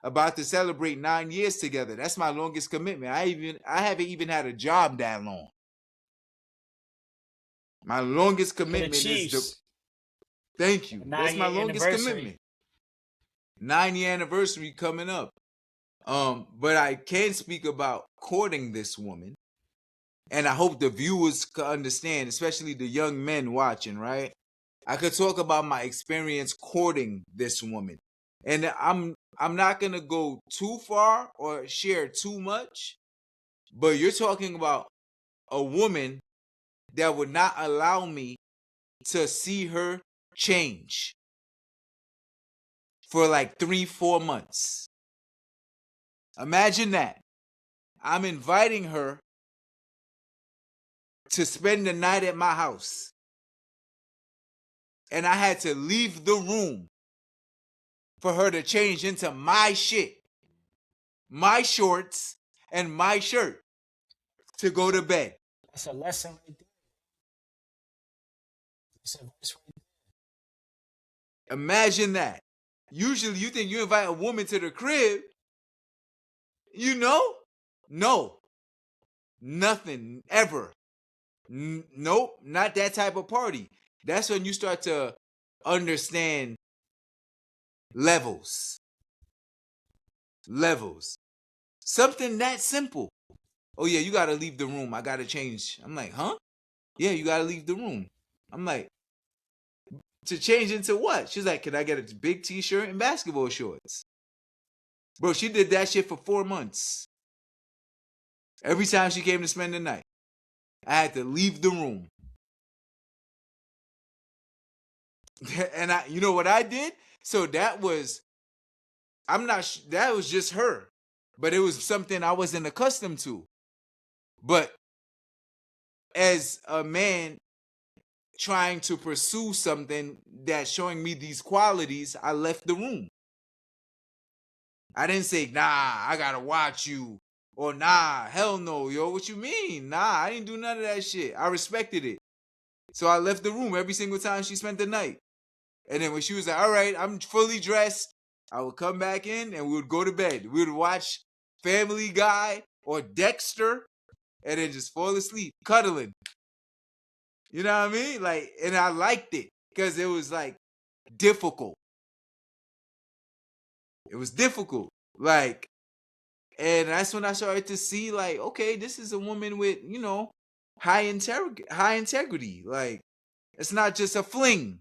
About to celebrate 9 years together. That's my longest commitment. I haven't even had a job that long. My longest For the commitment is the Chiefs, thank you. That's my 9-year longest commitment. anniversary. 9-year anniversary coming up. But I can speak about courting this woman. And I hope the viewers can understand, especially the young men watching, right? I could talk about my experience courting this woman. And I'm not gonna go too far or share too much, but you're talking about a woman that would not allow me to see her change for like 3-4 months. Imagine that. I'm inviting her to spend the night at my house. And I had to leave the room for her to change into my shit, my shorts, and my shirt to go to bed. That's a lesson right there. That's a verse right Imagine that. Usually you think you invite a woman to the crib, you know? No. Nothing ever. Nope, not that type of party. That's when you start to understand levels. Levels. Something that simple. Oh yeah, you gotta leave the room. I gotta change. I'm like, huh? Yeah, you gotta leave the room. I'm like, to change into what? She's like, can I get a big t-shirt and basketball shorts? Bro, she did that shit for 4 months. Every time she came to spend the night, I had to leave the room. And you know what I did? So that was, that was just her. But it was something I wasn't accustomed to. But as a man trying to pursue something that's showing me these qualities, I left the room. I didn't say, nah, I gotta watch you. Or nah, hell no, yo, what you mean? Nah, I didn't do none of that shit. I respected it. So I left the room every single time she spent the night. And then when she was like, all right, I'm fully dressed, I would come back in and we would go to bed. We would watch Family Guy or Dexter and then just fall asleep, cuddling. You know what I mean? Like, and I liked it because it was like difficult. It was difficult. Like, and that's when I started to see, like, okay, this is a woman with, high integrity. Like, it's not just a fling.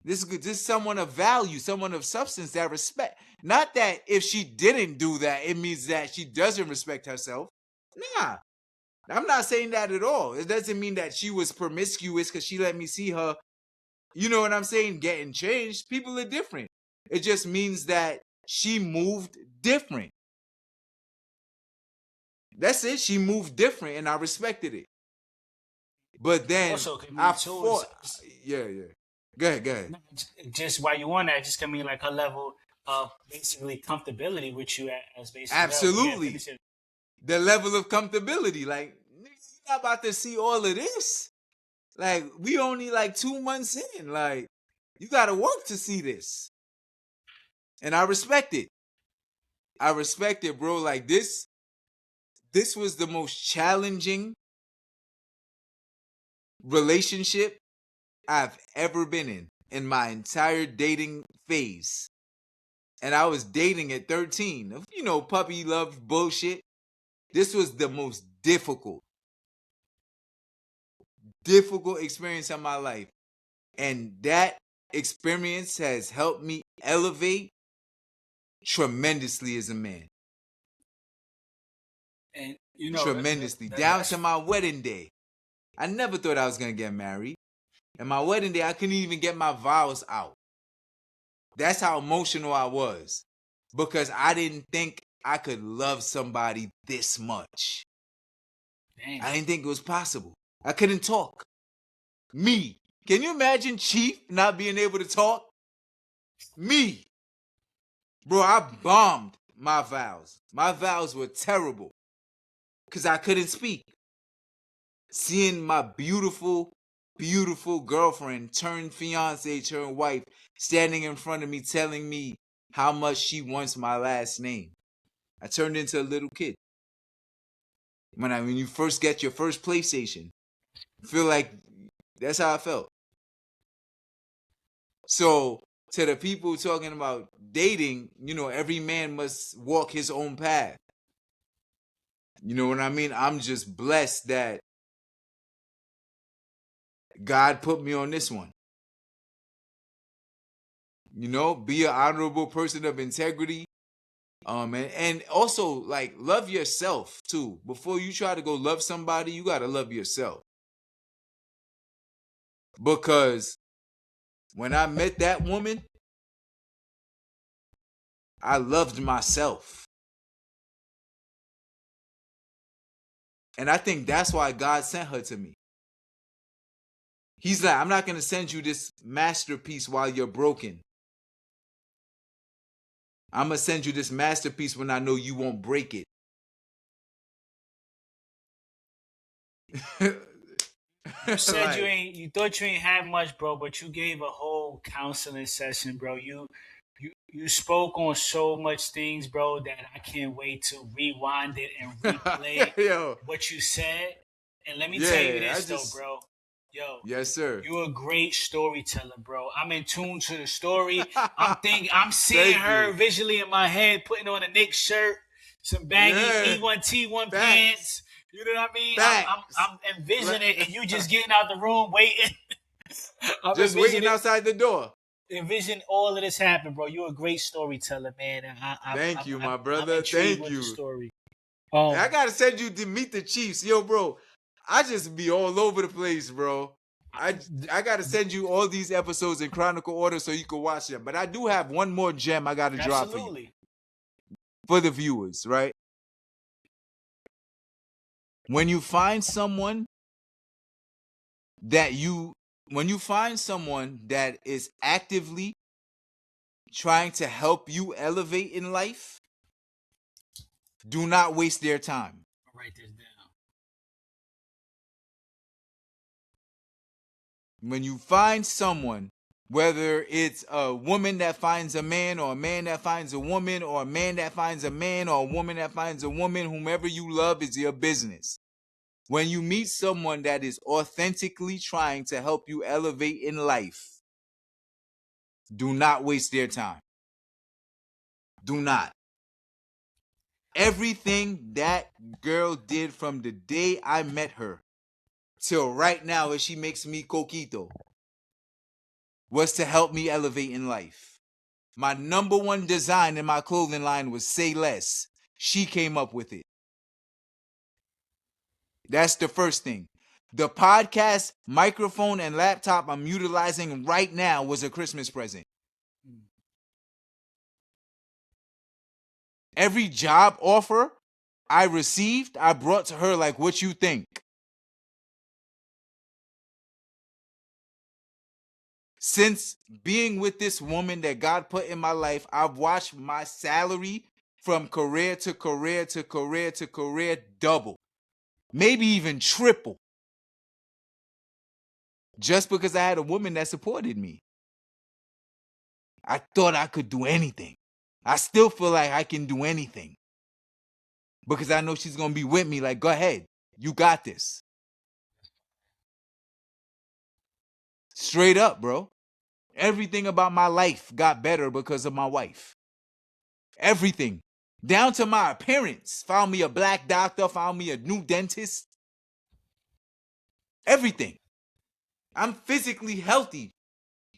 This is someone of value, someone of substance that respect. Not that if she didn't do that, it means that she doesn't respect herself. Nah, I'm not saying that at all. It doesn't mean that she was promiscuous because she let me see her. You know what I'm saying? Getting changed. People are different. It just means that she moved different. That's it. She moved different, and I respected it. But then Also, can I mean too. fought. Yeah, yeah. Go ahead, go ahead. Just while you on that, just can mean like her level of basically comfortability with you as basically well. But yeah, Absolutely. finish it. The level of comfortability. Like, nigga, you not about to see all of this. Like, we only like 2 months in. Like, you gotta work to see this. And I respect it. I respect it, bro. Like, this was the most challenging relationship I've ever been in my entire dating phase. And I was dating at 13. You know, puppy love bullshit. This was the most difficult experience of my life. And that experience has helped me elevate tremendously as a man. And you know Tremendously. Down to my wedding day. I never thought I was going to get married. And my wedding day, I couldn't even get my vows out. That's how emotional I was. Because I didn't think I could love somebody this much. Damn. I didn't think it was possible. I couldn't talk. Me. Can you imagine Chief not being able to talk? Me. Bro, I bombed my vows. My vows were terrible. Because I couldn't speak. Seeing my beautiful, beautiful girlfriend turn fiance, turn wife, standing in front of me telling me how much she wants my last name. I turned into a little kid. When you first get your first PlayStation, feel like that's how I felt. So to the people talking about dating, every man must walk his own path. You know what I mean? I'm just blessed that God put me on this one. Be an honorable person of integrity. And also like love yourself too. Before you try to go love somebody, you gotta love yourself. Because when I met that woman, I loved myself. And I think that's why God sent her to me. He's like, I'm not going to send you this masterpiece while you're broken. I'm going to send you this masterpiece when I know you won't break it. You said you thought you ain't had much, bro, but you gave a whole counseling session, bro. You spoke on so much things, bro, that I can't wait to rewind it and replay Yo. what you said. And let me tell you this though, bro. Yo, yes, sir. You're a great storyteller, bro. I'm in tune to the story. I'm seeing her visually in my head, putting on a Knicks shirt, some baggy E1T1 pants. You know what I mean? I'm envisioning it, and you just getting out the room, waiting. Just waiting outside the door. Envision all of this happen, bro. You're a great storyteller, man. And Thank you, my brother. Thank you. The story. I gotta send you to meet the Chiefs, yo, bro. I just be all over the place, bro. I gotta send you all these episodes in chronicle order so you can watch them. But I do have one more gem I gotta drop for you, for the viewers, right? When you find someone that is actively trying to help you elevate in life, do not waste their time. I'll write this down. When you find someone, whether it's a woman that finds a man, or a man that finds a woman, or a man that finds a man, or a woman that finds a woman, whomever you love is your business. When you meet someone that is authentically trying to help you elevate in life, do not waste their time. Do not. Everything that girl did from the day I met her till right now as she makes me coquito was to help me elevate in life. My number one design in my clothing line was Say Less. She came up with it. That's the first thing. The podcast, microphone, and laptop I'm utilizing right now was a Christmas present. Every job offer I received, I brought to her like, what you think? Since being with this woman that God put in my life, I've watched my salary from career to career to career to career double, maybe even triple, just because I had a woman that supported me. I thought I could do anything. I still feel like I can do anything because I know she's going to be with me. Like, go ahead. You got this. Straight up, bro. Everything about my life got better because of my wife. Everything. Down to my appearance. Found me a black doctor. Found me a new dentist. Everything. I'm physically healthy.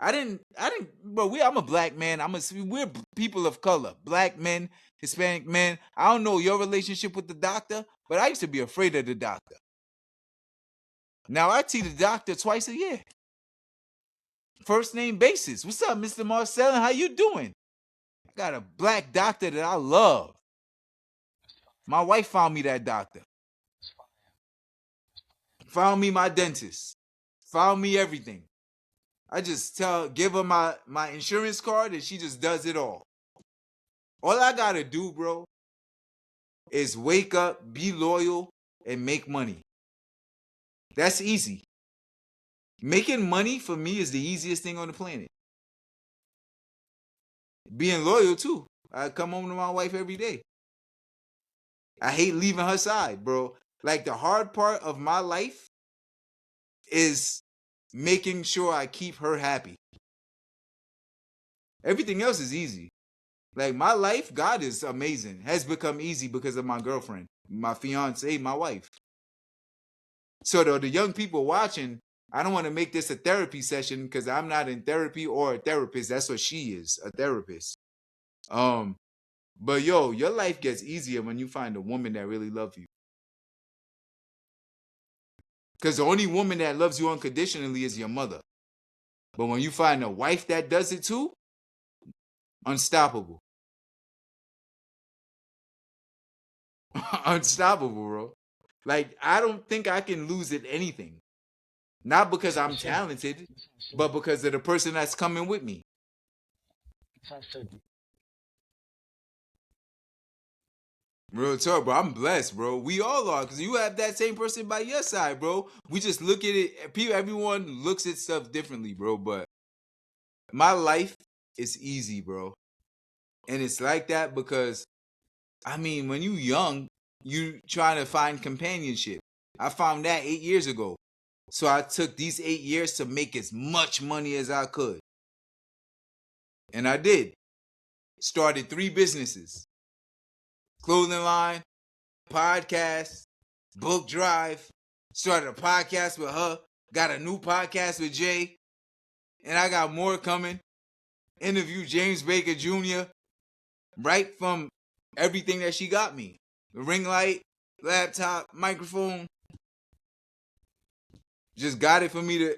Bro, I'm a black man. We're people of color. Black men, Hispanic men. I don't know your relationship with the doctor, but I used to be afraid of the doctor. Now I see the doctor twice a year. First name basis. What's up, Mr. Marcellin? How you doing? I got a black doctor that I love. My wife found me that doctor. Found me my dentist. Found me everything. I just give her my insurance card and she just does it all. All I gotta do, bro, is wake up, be loyal, and make money. That's easy. Making money for me is the easiest thing on the planet. Being loyal too. I come home to my wife every day. I hate leaving her side, bro. Like the hard part of my life is making sure I keep her happy. Everything else is easy. Like my life, God is amazing. Has become easy because of my girlfriend, my fiance, my wife. So the young people watching, I don't want to make this a therapy session because I'm not in therapy or a therapist. That's what she is, a therapist. But yo, your life gets easier when you find a woman that really loves you. Because the only woman that loves you unconditionally is your mother. But when you find a wife that does it too, unstoppable. Unstoppable, bro. Like, I don't think I can lose at anything. Not because I'm talented, but because of the person that's coming with me. Real talk, bro. I'm blessed, bro. We all are, because you have that same person by your side, bro. We just look at it. Everyone looks at stuff differently, bro. But my life is easy, bro. And it's like that because, I mean, when you young, you trying to find companionship. I found that 8 years ago. So I took these 8 years to make as much money as I could. And I did. Started 3 businesses. Clothing line, podcast, book drive. Started a podcast with her. Got a new podcast with Jay. And I got more coming. Interviewed James Baker Jr. right from everything that she got me. The ring light, laptop, microphone. Just got it for me to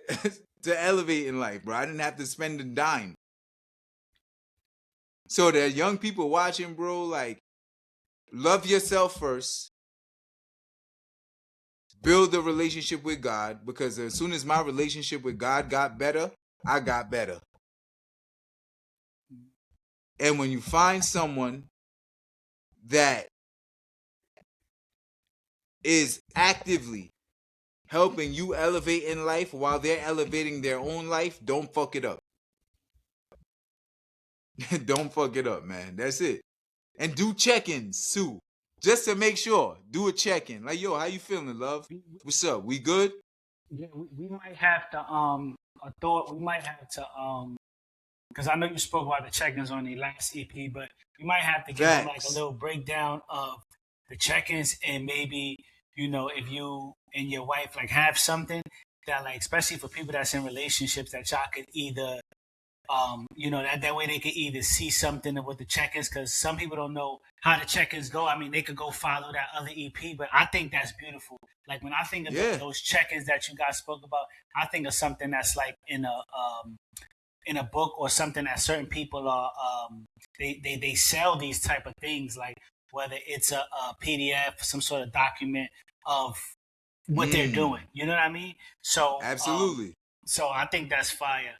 to elevate in life, bro. I didn't have to spend a dime. So the young people watching, bro, like, love yourself first. Build a relationship with God, because as soon as my relationship with God got better, I got better. And when you find someone that is actively helping you elevate in life while they're elevating their own life, don't fuck it up. Don't fuck it up, man. That's it. And do check-ins too. just to make sure. Do a check-in. Like, yo, how you feeling, love? What's up? We good? Yeah, we might have to I thought we might have to because I know you spoke about the check-ins on the last EP, but we might have to give them like a Facts. little breakdown of the check-ins, and maybe if you and your wife like have something that, like, especially for people that's in relationships, that y'all could either that way they could either see something of what the check-ins, because some people don't know how the check-ins go. I mean, they could go follow that other EP, but I think that's beautiful. Like, when I think of Yeah. those check-ins that you guys spoke about, I think of something that's like in a book, or something that certain people are they sell these type of things, like whether it's a PDF, some sort of document of what they're doing. You know what I mean? So Absolutely. so I think that's fire.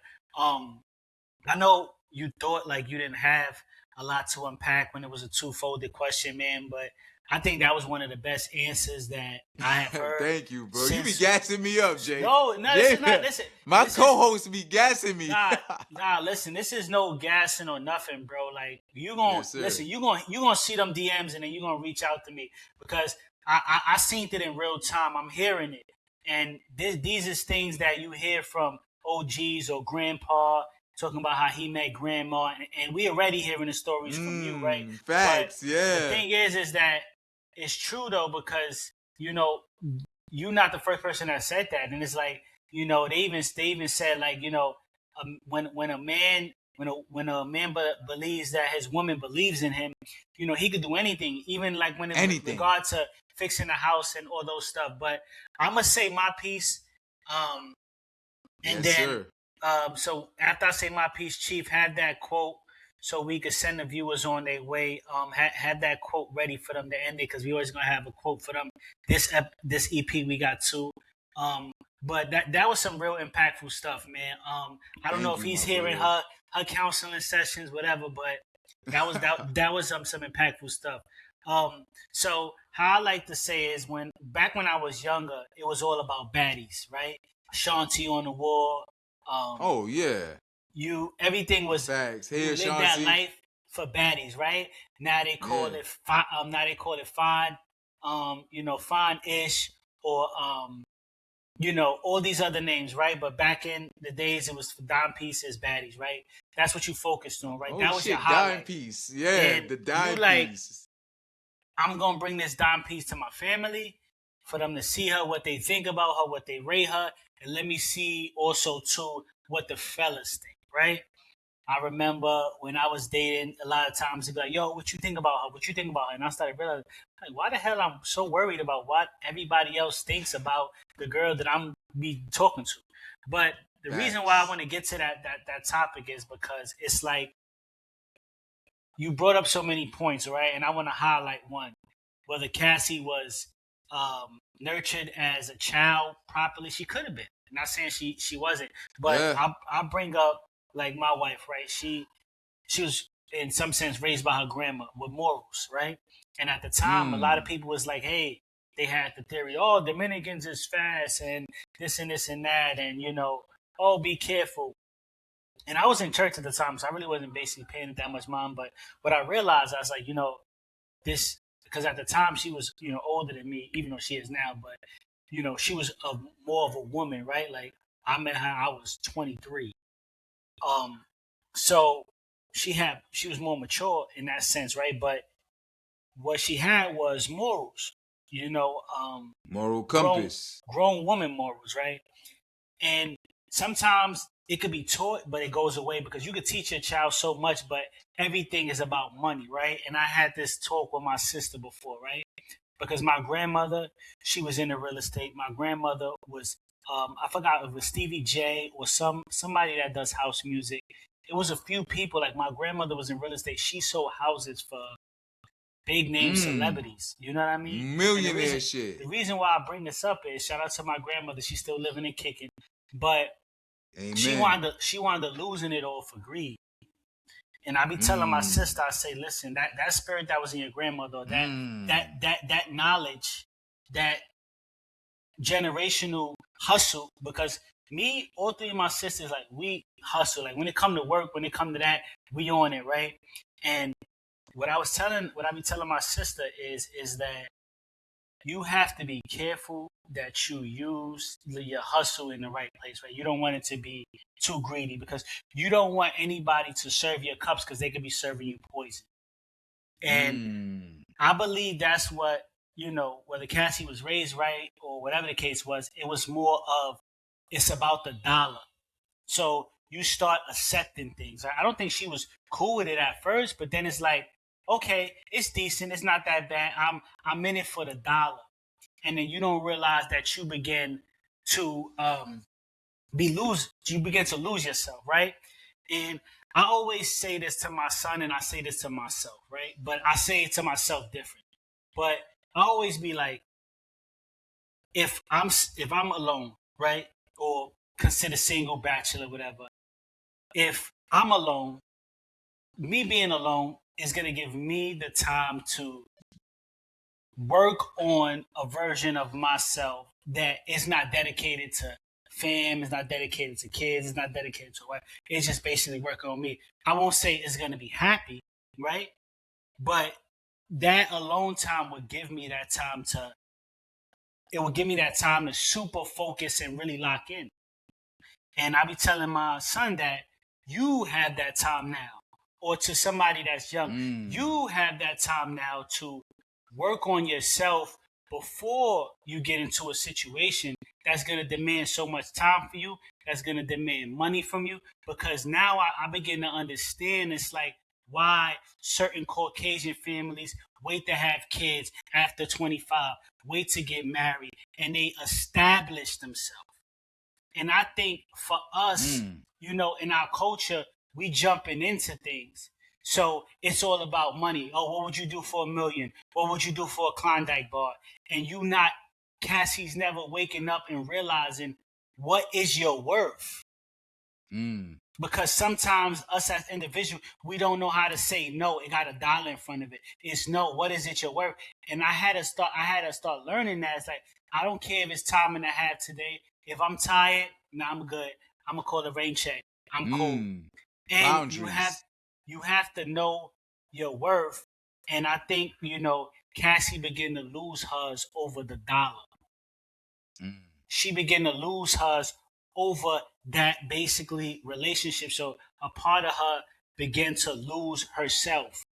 I know you thought like you didn't have a lot to unpack when it was a two-folded question, man, but I think that was one of the best answers that I have heard. Thank you, bro. You be since- gassing me up, Jay. No, Yeah. listen. My This is- co-host be gassing me. Nah, listen, this is no gassing or nothing, bro. Like, you gonna Yes, sir. listen, you gonna see them DMs, and then you gonna reach out to me, because I seen it in real time. I'm hearing it, and these is things that you hear from OGs or grandpa talking about how he met grandma, and we already hearing the stories from you, right? Facts, But yeah. the thing is that it's true though, because you're not the first person that said that, and it's like, they even said, like, when a man believes that his woman believes in him, he could do anything, even like when in regard to fixing the house and all those stuff. But I'm gonna say my piece, and yes, then sir. so after I say my piece, Chief, had that quote so we could send the viewers on their way. Had that quote ready for them to end it, because we always gonna have a quote for them. This EP we got two. But that was some real impactful stuff, man. I don't know if he's hearing her counseling sessions, whatever, but that was some impactful stuff. So how I like to say is, back when I was younger, it was all about baddies, right? Shanti on the wall. Oh yeah. Everything was facts. You live that life for baddies, right? Now they call it fine, fine-ish, or all these other names, right? But back in the days, it was dime pieces, baddies, right? That's what you focused on, right? Oh, that was your highlight. Dime piece, yeah, and the dime piece. I'm gonna bring this dime piece to my family, for them to see her, what they think about her, what they rate her, and let me see also too what the fellas think, right? I remember when I was dating, a lot of times they'd be like, yo, what you think about her? What you think about her? And I started realizing, like, why the hell I'm so worried about what everybody else thinks about the girl that I'm be talking to? But the reason why I want to get to that topic is because it's like, you brought up so many points, right? And I want to highlight one. Whether Cassie was nurtured as a child properly, she could have been. I'm not saying she wasn't, but I bring up, like, my wife, right? She was in some sense raised by her grandma with morals, right? And at the time, a lot of people was like, hey, they had the theory, oh, Dominicans is fast and this and this and that, and oh, be careful. And I was in church at the time, so I really wasn't basically paying it that much mind. But what I realized, I was like, this, because at the time she was, older than me, even though she is now, but she was more of a woman, right? Like, I met her, I was 23. So she was more mature in that sense, right? But what she had was morals, moral compass, grown woman morals, right? And sometimes it could be taught, but it goes away, because you could teach your child so much, but everything is about money, right? And I had this talk with my sister before, right? Because my grandmother, she was in the real estate. My grandmother was, I forgot if it was Stevie J or somebody that does house music. It was a few people. Like, my grandmother was in real estate. She sold houses for big name celebrities. You know what I mean? Millionaire shit. The reason why I bring this up is, shout out to my grandmother. She's still living and kicking, but Amen. she wanted to losing it all for greed. And I be telling my sister, I say, listen, that spirit that was in your grandmother, that knowledge, that generational hustle, because me, all three of my sisters, like, we hustle. Like, when it come to work, when it come to that, we on it, right? And what I be telling my sister is that you have to be careful that you use your hustle in the right place, right? You don't want it to be too greedy because you don't want anybody to serve your cups because they could be serving you poison. And Mm. I believe that's what, whether Cassie was raised right or whatever the case was, it was more of it's about the dollar. So you start accepting things. I don't think she was cool with it at first, but then it's like, okay, it's decent. It's not that bad. I'm in it for the dollar. And then you don't realize that you begin to you begin to lose yourself, right? And I always say this to my son and I say this to myself, right? But I say it to myself different. But I always be like, if I'm alone, right? Or consider single, bachelor, whatever. If I'm alone, me being alone is gonna give me the time to work on a version of myself that is not dedicated to fam, it's not dedicated to kids, it's not dedicated to what. It's just basically working on me. I won't say it's gonna be happy, right? But that alone time would give me that time to it will give me that time to super focus and really lock in. And I be telling my son that you have that time now. Or to somebody that's young, you have that time now to work on yourself before you get into a situation that's going to demand so much time for you, that's going to demand money from you. Because now I begin to understand it's like why certain Caucasian families wait to have kids after 25, wait to get married, and they establish themselves. And I think for us, in our culture, we jumping into things. So it's all about money. Oh, what would you do for $1 million? What would you do for a Klondike bar? And Cassie's never waking up and realizing what is your worth. Because sometimes us as individuals, we don't know how to say no. It got a dollar in front of it. It's no. What is it your worth? And I had to start learning that. It's like, I don't care if it's time and a half today. If I'm tired, I'm good. I'm gonna call the rain check. I'm cool. And Boundaries. you have to know your worth. And I think, Cassie began to lose hers over the dollar. She began to lose hers over that basically relationship. So a part of her began to lose herself.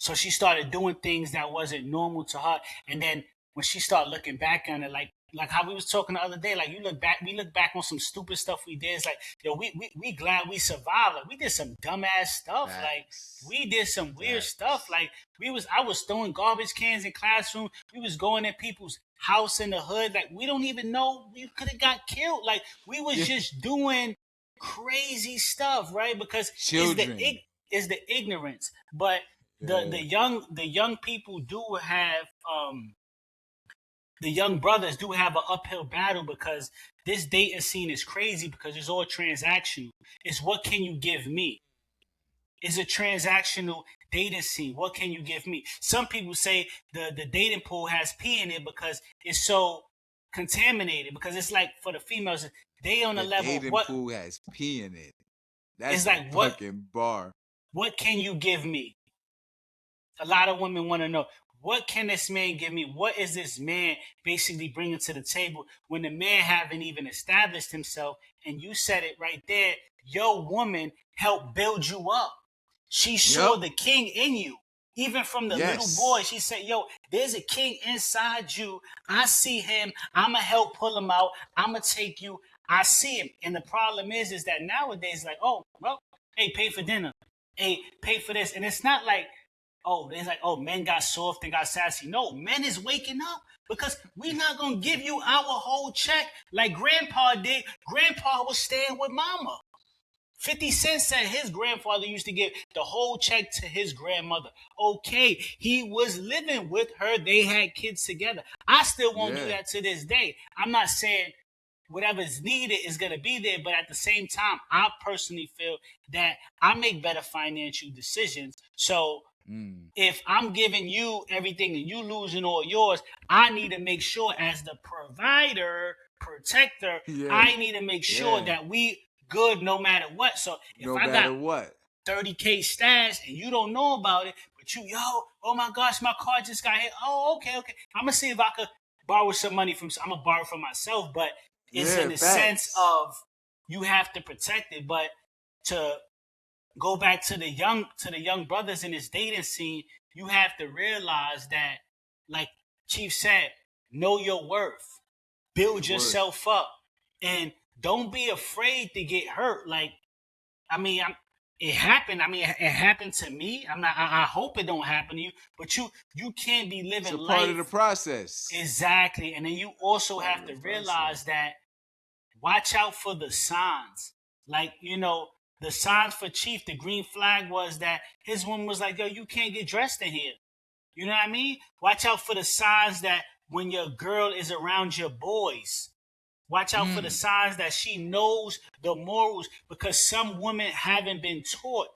So she started doing things that wasn't normal to her. And then when she started looking back on it, like how we was talking the other day, like we look back on some stupid stuff we did. It's like, yo, we glad we survived. Like we did some dumbass stuff. Like Facts. we did some weird stuff. Facts. Like I was throwing garbage cans in classroom. We was going in people's house in the hood. Like we don't even know you could have got killed. Like we was just doing crazy stuff, right? Because Children. it's the ignorance. But the young people do have the young brothers do have an uphill battle because this dating scene is crazy because it's all transactional. It's what can you give me? It's a transactional dating scene. What can you give me? Some people say the dating pool has pee in it because it's so contaminated. Because it's like for the females, they on a The level dating what pool has pee in it. That's it's a like fucking bar. what can you give me? A lot of women want to know, what can this man give me? What is this man basically bringing to the table when the man haven't even established himself? And you said it right there. Your woman helped build you up. She saw the king in you. Even from the little boy, she said, yo, there's a king inside you. I see him. I'm going to help pull him out. I'm going to take you. I see him. And the problem is that nowadays, like, oh, well, hey, pay for dinner. Hey, pay for this. And it's not like, oh, it's like, oh, men got soft and got sassy. No, men is waking up because we're not going to give you our whole check like grandpa did. Grandpa was staying with mama. 50 Cent said his grandfather used to give the whole check to his grandmother. Okay, he was living with her. They had kids together. I still won't do that to this day. I'm not saying whatever's needed is going to be there, but at the same time, I personally feel that I make better financial decisions. So if I'm giving you everything and you losing all yours, I need to make sure as the provider, protector, I need to make sure that we good no matter what. So if no I matter got what. 30K stash and you don't know about it, but you, yo, oh my gosh, my car just got hit. Oh, okay. I'm gonna see if I could borrow some money I'm gonna borrow from myself, but it's in Yeah, the sense facts. of you have to protect it. But to go back to the young brothers in this dating scene, you have to realize that, like Chief said, know your worth, build Your worth. yourself up, and don't be afraid to get hurt. Like, I mean, it happened. I mean, it happened to me. I hope it don't happen to you. But you can't be It's living a part of the life process. exactly. And then you also Part have of to the realize process. that watch out for the signs. Like, the signs for Chief, the green flag was that his woman was like, yo, you can't get dressed in here. You know what I mean? Watch out for the signs that when your girl is around your boys. Watch out for the signs that she knows the morals, because some women haven't been taught.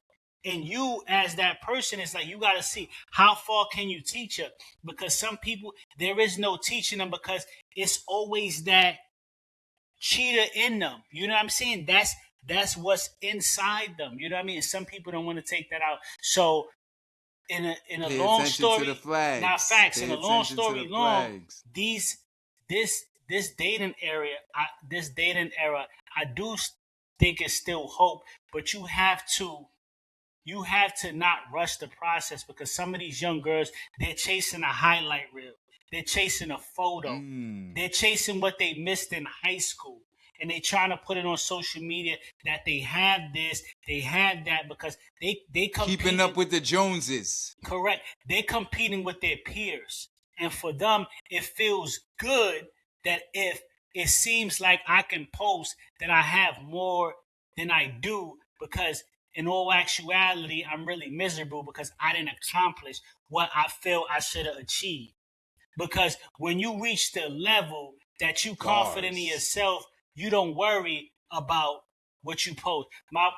And you, as that person, it's like you got to see how far can you teach her, because some people there is no teaching them, because it's always that cheater in them. You know what I'm saying? That's what's inside them. You know what I mean? And some people don't want to take that out. So in a Pay long attention to the story, not flags. facts. In Pay a long attention to the story long, flags. these this dating area, this dating era, I do think it's still hope, but you have to not rush the process, because some of these young girls, they're chasing a highlight reel. They're chasing a photo. They're chasing what they missed in high school. And they trying to put it on social media that they have this, they have that, because they Keeping competing. up with the Joneses. Correct. They're competing with their peers. And for them, it feels good that if it seems like I can post that I have more than I do, because in all actuality, I'm really miserable because I didn't accomplish what I feel I should have achieved. Because when you reach the level that you confident in Bars. yourself, you don't worry about what you post. My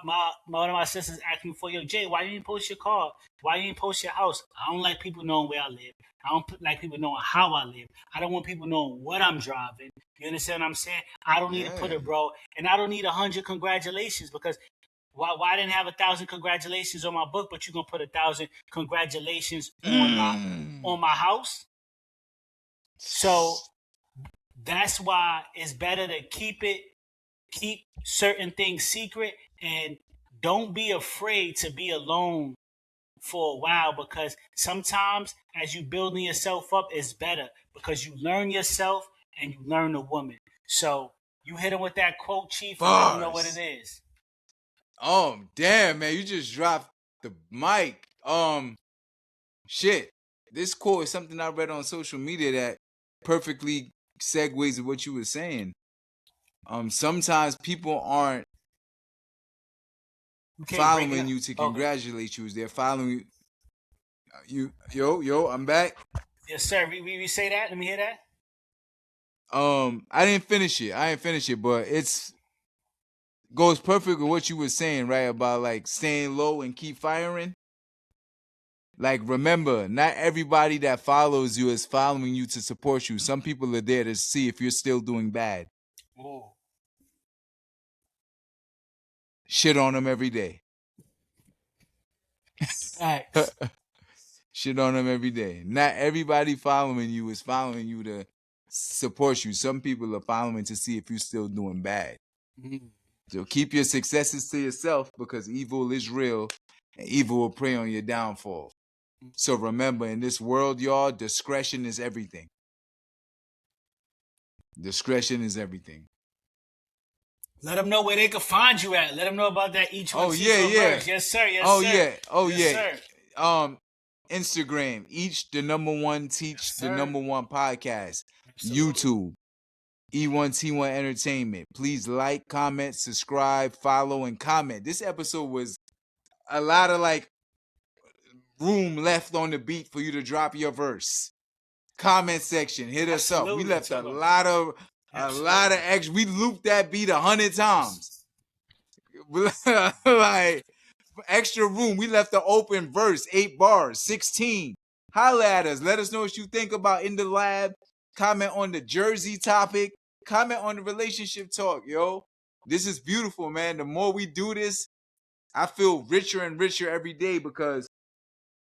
one of my sisters asked me for, yo, Jay, why you didn't post your car? Why you didn't post your house? I don't like people knowing where I live. I don't like people knowing how I live. I don't want people knowing what I'm driving. You understand what I'm saying? I don't need to put Yeah. it, bro. And I don't need 100 congratulations, because why I didn't have 1,000 congratulations on my book, but you gonna put 1,000 congratulations on my house? So that's why it's better to keep certain things secret, and don't be afraid to be alone for a while, because sometimes as you building yourself up, it's better because you learn yourself and you learn the woman. So you hit him with that quote, Chief, and let him know what it Bars. is. Damn, man, you just dropped the mic. Shit. This quote is something I read on social media that perfectly segues to what you were saying. Sometimes people aren't You can't break it following up. you to Okay. congratulate you. They're following you. Yo, I'm back. Yes, sir. We say that. Let me hear that. I didn't finish it, but it's goes perfect with what you were saying, right? About like staying low and keep firing. Like, remember, not everybody that follows you is following you to support you. Some people are there to see if you're still doing bad. Oh. Shit on them every day. All right. Shit on them every day. Not everybody following you is following you to support you. Some people are following to see if you're still doing bad. Mm-hmm. So keep your successes to yourself, because evil is real and evil will prey on your downfall. So remember, in this world, y'all, discretion is everything. Discretion is everything. Let them know where they can find you at. Let them know about that each one Oh teach yeah, for yeah. verse. Yes, sir. Yes, Oh sir. yeah. Oh Yes, yeah. sir. Instagram, each the number one Yes, teach the sir. number one podcast. Absolutely. YouTube, E1T1 Entertainment. Please like, comment, subscribe, follow, and comment. This episode was a lot of like room left on the beat for you to drop your verse. Comment section, hit us up. We Absolutely. left Talk a about lot of absolutely. extra. We looped that beat 100 times. Like extra room. We left the open verse, 8 bars, 16. Holla at us. Let us know what you think about In the Lab. Comment on the Jersey topic. Comment on the relationship talk, yo. This is beautiful, man. The more we do this, I feel richer and richer every day because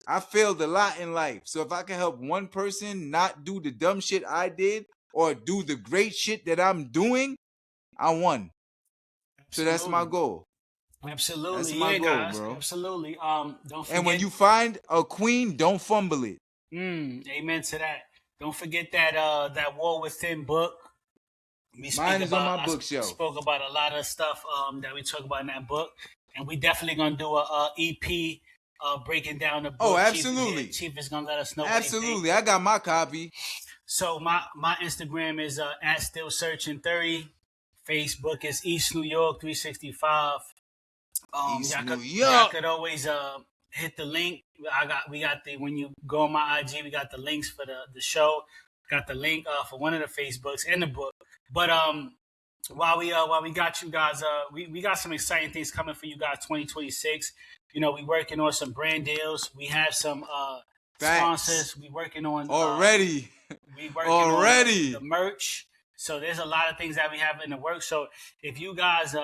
I failed a lot in life. So if I can help one person not do the dumb shit I did or do the great shit that I'm doing, I won. So that's my Absolutely. goal. That's Absolutely. my Yeah, goal, guys. bro. Absolutely. Don't And when forget. you find a queen, don't fumble it. Amen to that. Don't forget that that War Within book. Mine is on my I bookshelf. spoke about a lot of stuff that we talk about in that book, and we definitely gonna do a EP breaking down the Oh, book. Chief is here. absolutely. Chief is gonna let us know what he thinks. Absolutely. I got my copy. So my Instagram is at still searching 30. Facebook is East New York 365. East New Y'all York. could always hit the link. We got the when you go on my IG, we got the links for the show. Got the link for one of the Facebooks and the book. But while we got you guys, we got some exciting things coming for you guys 2026. You know, we working on some brand deals. We have some Facts. sponsors. We working on Already. we working Already. on the merch. So there's a lot of things that we have in the works. So if you guys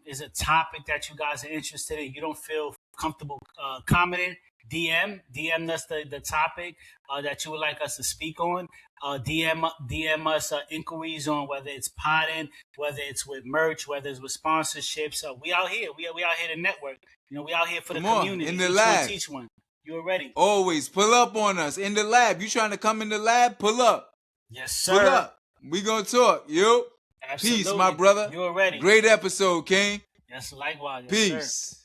is a topic that you guys are interested in, you don't feel comfortable commenting, DM us the topic that you would like us to speak on. DM us inquiries on whether it's potting, whether it's with merch, whether it's with sponsorships. We out here. We out here to network. You know, we out here for Come the on, community. in the Each lab. one teach one. You already? Always pull up on us in the lab. You trying to come in the lab? Pull up. Yes, sir. Pull up. We gonna talk, yo. Absolutely. Peace, my brother. You already? Great episode, King. Yes, likewise. Yes, Peace. Sir.